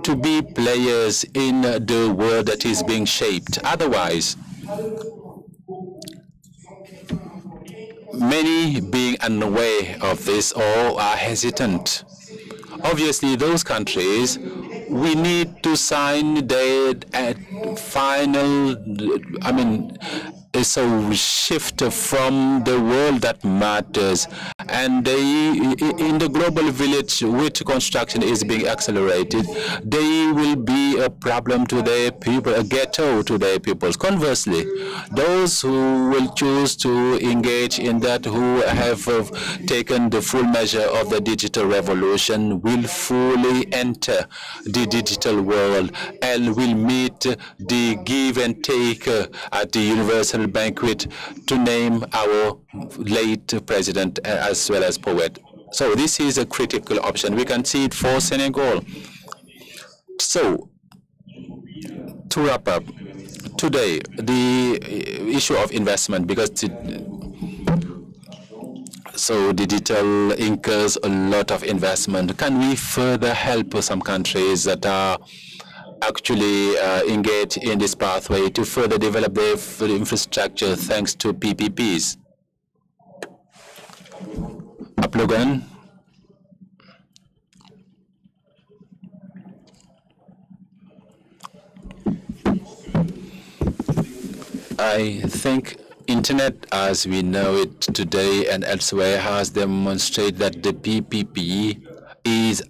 S6: to be players in the world that is being shaped. Otherwise, many being unaware of this or are hesitant. Obviously, those countries, we need to sign their final, so shift from the world that matters. And in the global village, which construction is being accelerated, they will be a problem to their people, a ghetto to their peoples. Conversely, those who will choose to engage in that, who have taken the full measure of the digital revolution, will fully enter the digital world and will meet the give and take at the universal banquet, to name our late president as well as poet. So this is a critical option. We can see it for Senegal. So to wrap up, today, the issue of investment, because So digital incurs a lot of investment. Can we further help some countries that are actually engaged in this pathway to further develop their infrastructure thanks to PPPs? Uplogan. I think Internet as we know it today and elsewhere has demonstrated that the PPP is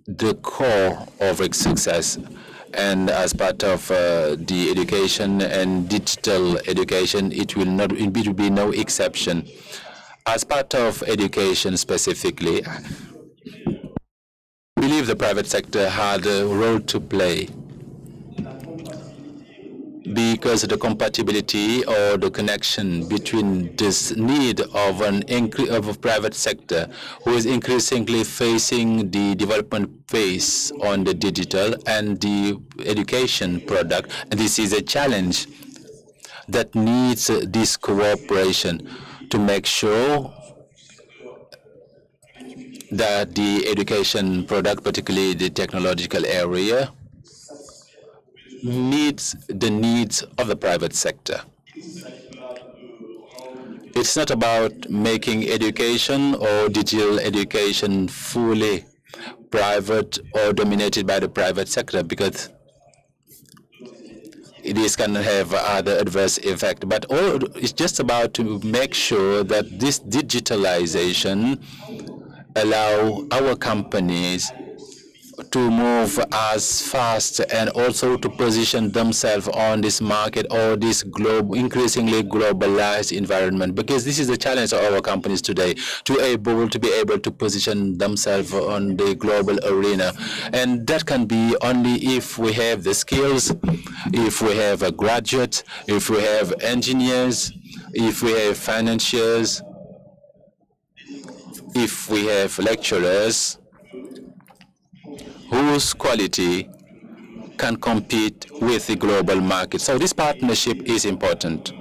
S6: the core of its success. And as part of the education and digital education, it will be no exception. As part of education specifically, I believe the private sector had a role to play, because the compatibility or the connection between this need of a private sector who is increasingly facing the development phase on the digital and the education product. And this is a challenge that needs this cooperation to make sure that the education product, particularly the technological area, meets the needs of the private sector. It's not about making education or digital education fully private or dominated by the private sector, because this can have other adverse effects. But it's just about to make sure that this digitalization allow our companies to move as fast and also to position themselves on this market or this increasingly globalized environment, because this is the challenge of our companies today, to be able to position themselves on the global arena. And that can be only if we have the skills, if we have a graduate, if we have engineers, if we have financiers, if we have lecturers whose quality can compete with the global market. So this partnership is important.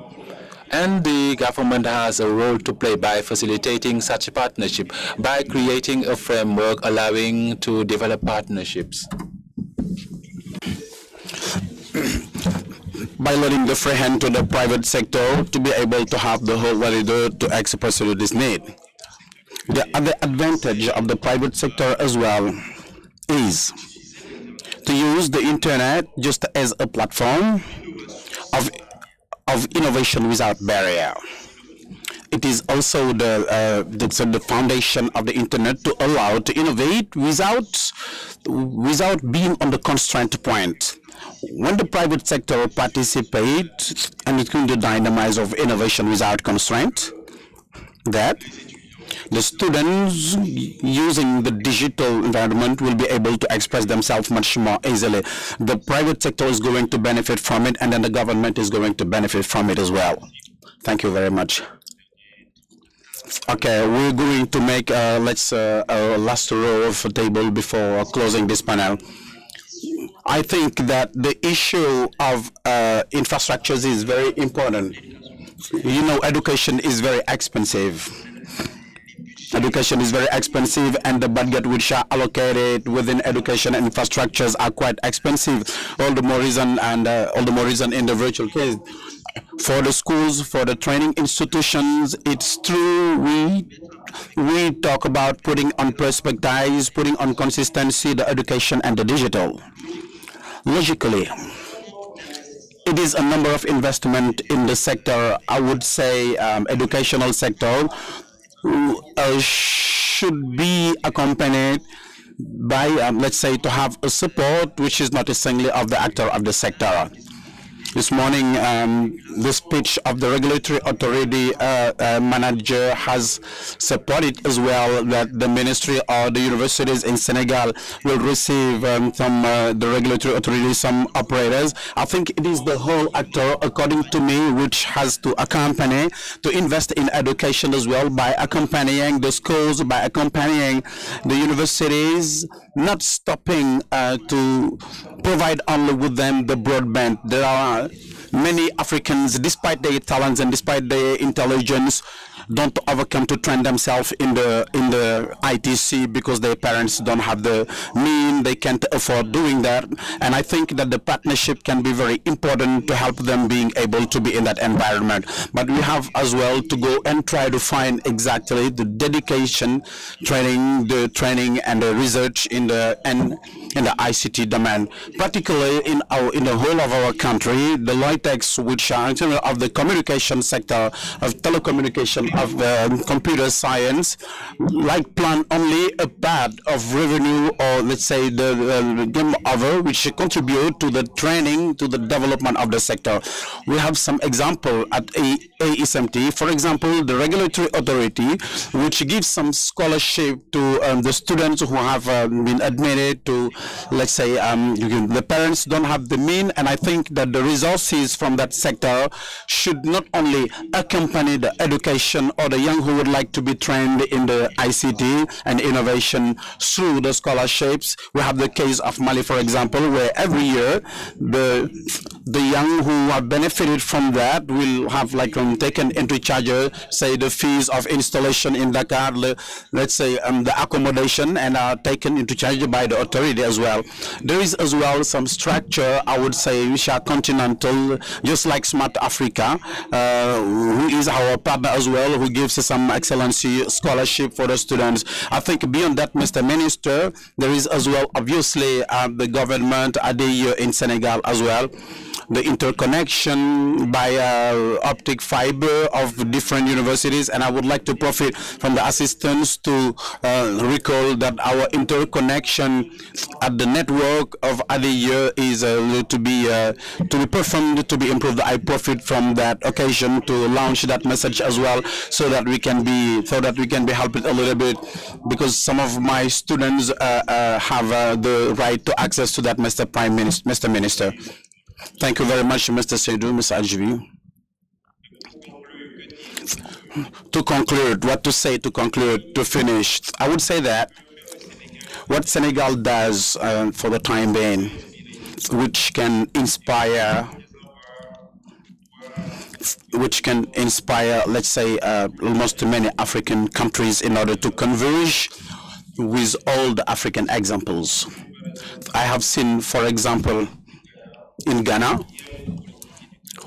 S6: And the government has a role to play by facilitating such a partnership, by creating a framework allowing to develop partnerships.
S4: By letting the free hand to the private sector to be able to have the whole value to express this need. The other advantage of the private sector as well is to use the internet just as a platform of innovation without barrier. It is also the foundation of the internet to allow to innovate without being on the constraint point. When the private sector participates and it can do dynamize of innovation without constraint, that the students using the digital environment will be able to express themselves much more easily. The private sector is going to benefit from it, and then the government is going to benefit from it as well. Thank you very much. Okay, we're going to make a last row of the table before closing this panel. I think that the issue of infrastructures is very important. You know, education is very expensive. Education is very expensive, and the budget which are allocated within education and infrastructures are quite expensive. All the more reason in the virtual case. For the schools, for the training institutions, it's true we talk about putting on perspective, putting on consistency the education and the digital. Logically, it is a number of investment in the sector, I would say educational sector, should be accompanied by, let's say, to have a support which is not a singly of the actor of the sector. This morning, the speech of the regulatory authority manager has supported as well that the ministry or the universities in Senegal will receive the regulatory authority, some operators. I think it is the whole actor, according to me, which has to accompany, to invest in education as well, by accompanying the schools, by accompanying the universities, not stopping to provide only with them the broadband. There are many Africans, despite their talents and despite their intelligence, don't overcome to train themselves in the ITC because their parents don't have the means, they can't afford doing that. And I think that the partnership can be very important to help them being able to be in that environment. But we have as well to go and try to find exactly the dedication, training and the research in the ICT domain, particularly in the whole of our country. The low-techs, which are in terms of the communication sector, of telecommunication, of the computer science, like plan only a part of revenue, or let's say the game over, which contribute to the training, to the development of the sector. We have some example at AIS18, for example, the regulatory authority, which gives some scholarship to the students who have been admitted to, let's say, the parents don't have the means, and I think that the resources from that sector should not only accompany the education or the young who would like to be trained in the ICT and innovation through the scholarships. We have the case of Mali, for example, where every year the young who have benefited from that will have taken into charge, say, the fees of installation in Dakar, let's say the accommodation, and are taken into charge by the authority as well. There is as well some structure, I would say, which are continental, just like Smart Africa, who is our partner as well, who gives some excellency scholarship for the students. I think beyond that, Mr. Minister, there is as well, obviously, the government ADI in Senegal as well, the interconnection by optic fiber of different universities, and I would like to profit from the assistance to recall that our interconnection at the network of ADI is to be performed, to be improved. I profit from that occasion to launch that message as well, so that we can be helped a little bit, because some of my students have the right to access to that, Mr. Minister. Thank you very much, Mr. Seydou, Mr. Adjibi. To conclude, what to say to conclude, to finish, I would say that what Senegal does for the time being, which can inspire, let's say, almost many African countries in order to converge with all the African examples. I have seen, for example, in Ghana,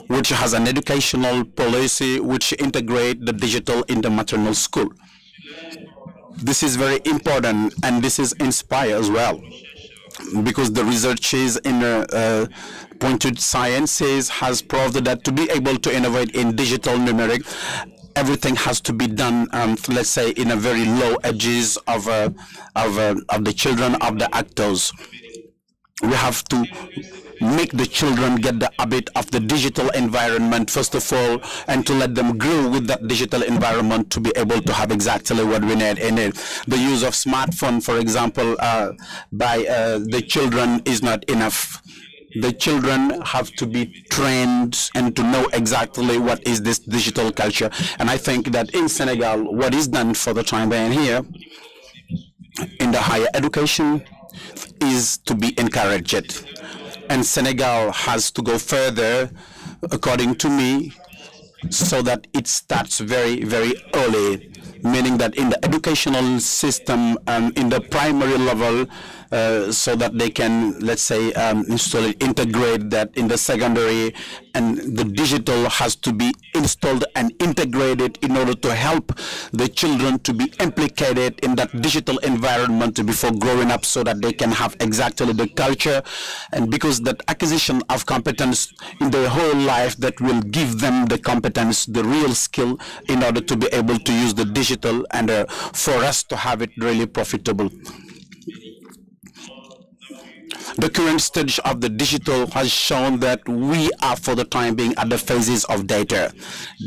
S4: which has an educational policy which integrate the digital in the maternal school. This is very important, and this is inspire as well, because the researches in pointed sciences has proved that to be able to innovate in digital numeric, everything has to be done, let's say, in a very low edges of the children, of the actors. We have to make the children get the habit of the digital environment, first of all, and to let them grow with that digital environment to be able to have exactly what we need in it. The use of smartphone, for example, by the children is not enough. The children have to be trained and to know exactly what is this digital culture. And I think that in Senegal, what is done for the time being here, in the higher education, is to be encouraged. And Senegal has to go further, according to me, so that it starts very, very early, meaning that in the educational system, in the primary level, so that they can, let's say, integrate that in the secondary, and the digital has to be installed and integrated in order to help the children to be implicated in that digital environment before growing up, so that they can have exactly the culture, and because that acquisition of competence in their whole life that will give them the competence, the real skill, in order to be able to use the digital, and for us to have it really profitable. The current stage of the digital has shown that we are, for the time being, at the phases of data.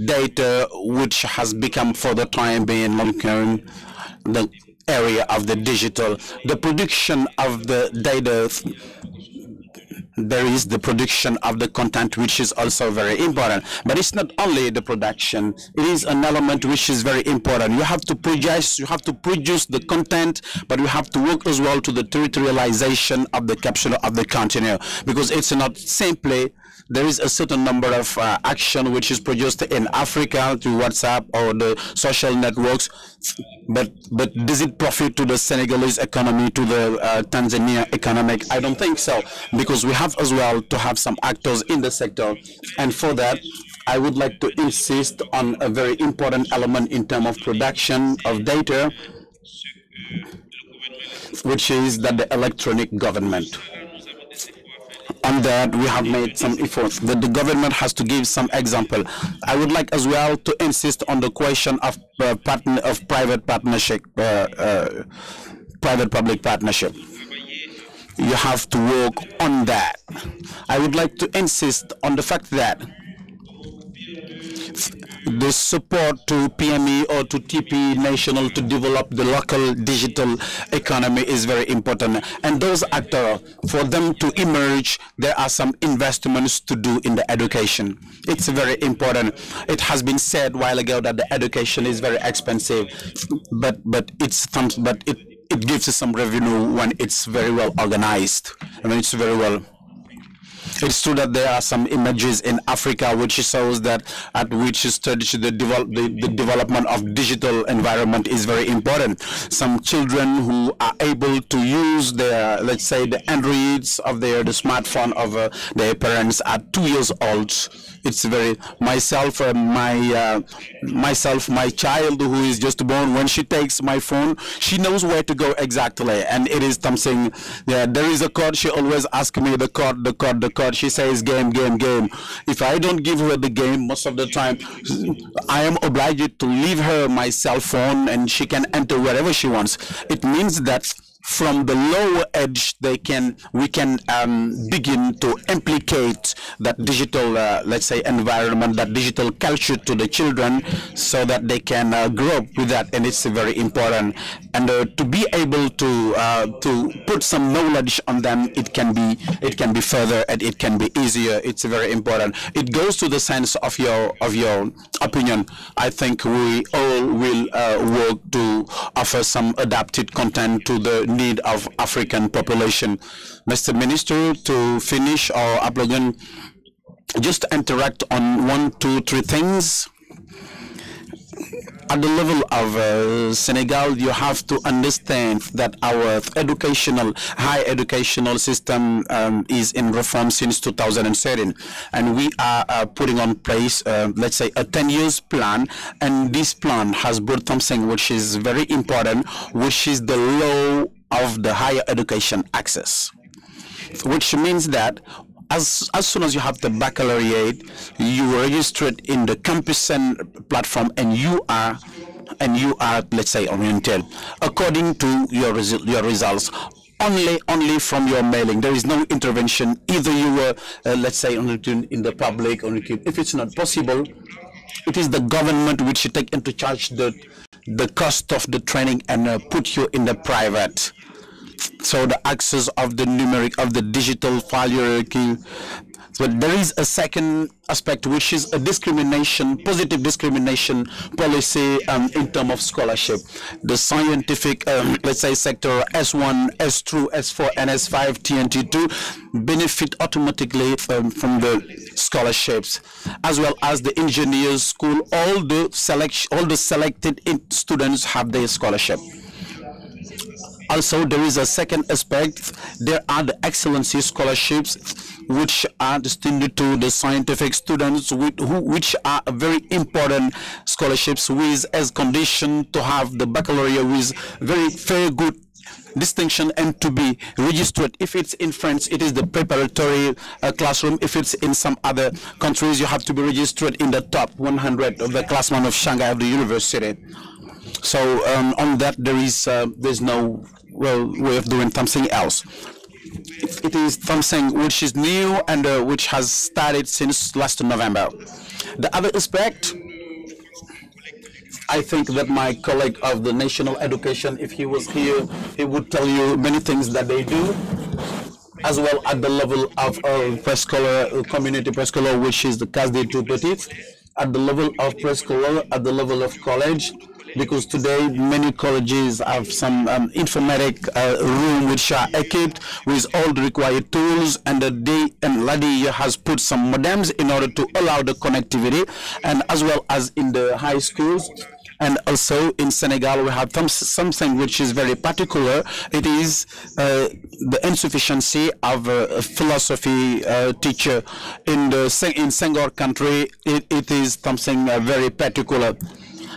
S4: Data which has become, for the time being, the area of the digital. The production of the data there is the production of the content, which is also very important. But it's not only the production, it is an element which is very important. You have to produce the content, but you have to work as well to the territorialization of the capture of the content, because it's not simply there is a certain number of action which is produced in Africa through WhatsApp or the social networks, but does it profit to the Senegalese economy, to the Tanzania economic? I don't think so, because we have as well to have some actors in the sector, and for that I would like to insist on a very important element in terms of production of data, which is that the electronic government. On that, we have made some efforts that the government has to give some example. I would like as well to insist on the question of private partnership, private-public partnership. You have to work on that. I would like to insist on the fact that the support to PME or to TP National to develop the local digital economy is very important. And those actors, for them to emerge, there are some investments to do in the education. It's very important. It has been said a while ago that the education is very expensive, but it gives us some revenue when it's very well organized. I mean, it's very well. It's true that there are some images in Africa which shows that at which stage the development of digital environment is very important. Some children who are able to use their, let's say, the Androids of the smartphone of their parents at 2 years old. It's very my child who is just born, when she takes my phone, she knows where to go exactly, and it is something. Yeah, there is a code. She always asks me the code. She says game. If I don't give her the game, most of the time I am obliged to leave her my cell phone, and she can enter wherever she wants. It means that from the lower edge, we can begin to implicate that digital, let's say, environment, that digital culture to the children, so that they can grow up with that, and it's very important. And to be able to put some knowledge on them, it can be further and it can be easier. It's very important. It goes to the sense of your opinion. I think we all will work to offer some adapted content to the need of African population. Mr. Minister, to finish our upload, just interact on 1, 2, 3 things. At the level of Senegal, you have to understand that our high educational system is in reform since 2013, and we are putting on place, let's say, a 10 years plan, and this plan has brought something which is very important, which is the law of the higher education access, which means that as soon as you have the baccalaureate, you are registered in the campus platform, and you are, let's say, oriented according to your results. Only from your mailing. There is no intervention. Either you were, let's say, in the public, or if it's not possible, it is the government which should take into charge the cost of the training and put you in the private. So the access of the numeric, of the digital file hierarchy. But there is a second aspect, which is a positive discrimination policy in terms of scholarship. The scientific, let's say, sector S1, S2, S4, and S5, TNT2 benefit automatically from the scholarships, as well as the engineers school. All the selected students have their scholarship. Also, there is a second aspect. There are the excellency scholarships, which are destined to the scientific students, which are very important scholarships, with as condition to have the baccalaureate with very good distinction and to be registered. If it's in France, it is the preparatory classroom. If it's in some other countries, you have to be registered in the top 100 of the classroom of Shanghai of the university. So on that, there's no way of doing something else. It is something which is new and which has started since last November. The other aspect, I think that my colleague of the National Education, if he was here, he would tell you many things that they do. as well at the level of preschooler, community preschooler, which is the Case des Tout Petits, at the level of preschooler, at the level of college, because today many colleges have some informatic room which are equipped with all the required tools, and Ladi has put some modems in order to allow the connectivity, and as well as in the high schools. And also in Senegal, we have something which is very particular. It is the insufficiency of a philosophy teacher in Senghor country. It is something very particular.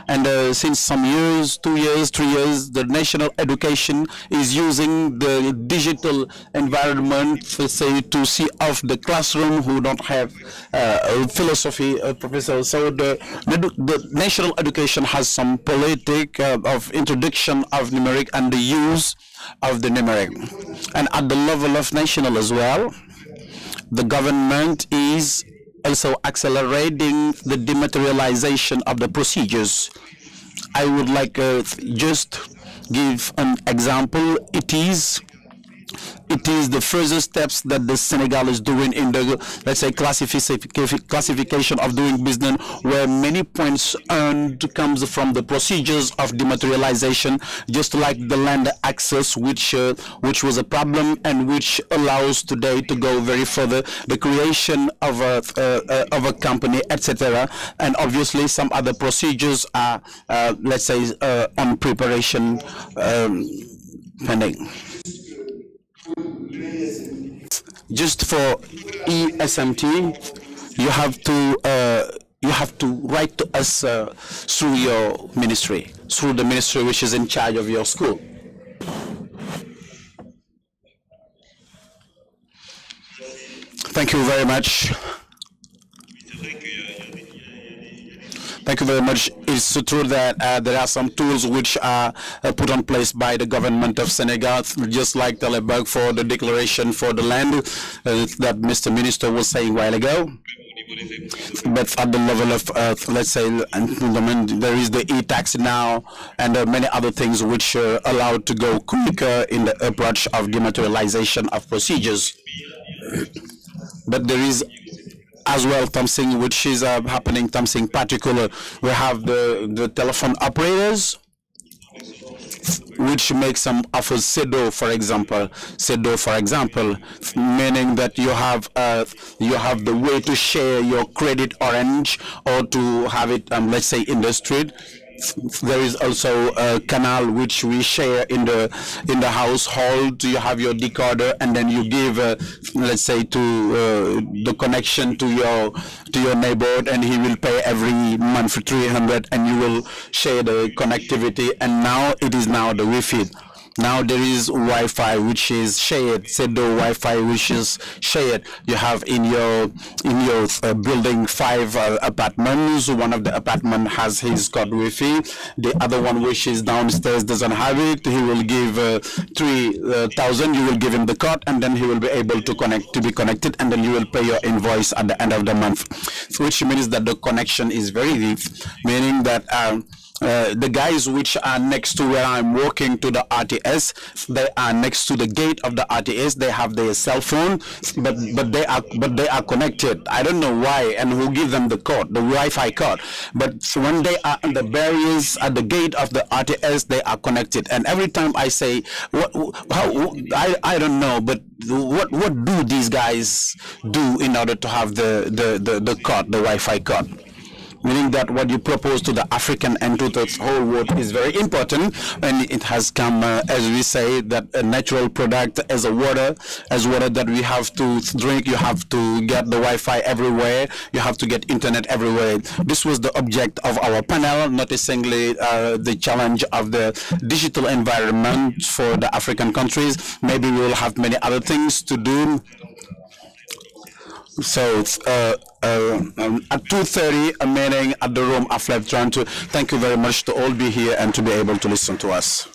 S4: And since some years, 2 years, 3 years, the national education is using the digital environment, say, to see off the classroom who don't have a philosophy professor. So the national education has some politic of introduction of numeric and the use of the numeric. And at the level of national as well, the government is also accelerating the dematerialization of the procedures. I would like just give an example. It is the further steps that the Senegal is doing in the, let's say, classification of doing business, where many points earned comes from the procedures of dematerialization, just like the land access, which was a problem and which allows today to go very further, the creation of a company, etc. And obviously some other procedures are, let's say, on preparation pending. Just for AIS18, you have to write to us through your ministry, through the ministry which is in charge of your school. Thank you very much. Thank you very much. It's true that there are some tools which are put in place by the government of Senegal, just like Teleberg for the declaration for the land that Mr. Minister was saying a while ago. But at the level of, let's say, there is the e-tax now, and many other things which are allowed to go quicker in the approach of dematerialization of procedures. But there is as well something which is happening, something particular. We have the telephone operators, which make some offers, CEDO, for example, meaning that you have the way to share your credit orange or to have it, let's say, in the street. There is also a canal which we share in the household. You have your decoder, and then you give, let's say, to the connection to your neighbor, and he will pay every month for 300, and you will share the connectivity. And now it is now the Wi-Fi. Now there is Wi-Fi which is shared, CEDO Wi-Fi which is shared. You have in your building 5 apartments. One of the apartment has his code Wi-Fi. The other one which is downstairs doesn't have it. He will give 3,000. You will give him the code, and then he will be able to be connected, and then you will pay your invoice at the end of the month. Which means that the connection is very deep, meaning that the guys which are next to where I'm working to the RTS, they are next to the gate of the RTS. They have their cell phone, but they are connected. I don't know why and who give them the code, the Wi-Fi code. But when they are on the barriers at the gate of the RTS, they are connected. And every time I say, I don't know, but what do these guys do in order to have the code, the Wi-Fi code? Meaning that what you propose to the African and to the whole world is very important, and it has come, as we say, that a natural product as water that we have to drink. You have to get the Wi-Fi everywhere. You have to get internet everywhere. This was the object of our panel, noticingly the challenge of the digital environment for the African countries. Maybe we will have many other things to do. So it's at 2:30, a meeting at the room of Left Toronto. Thank you very much to all be here and to be able to listen to us.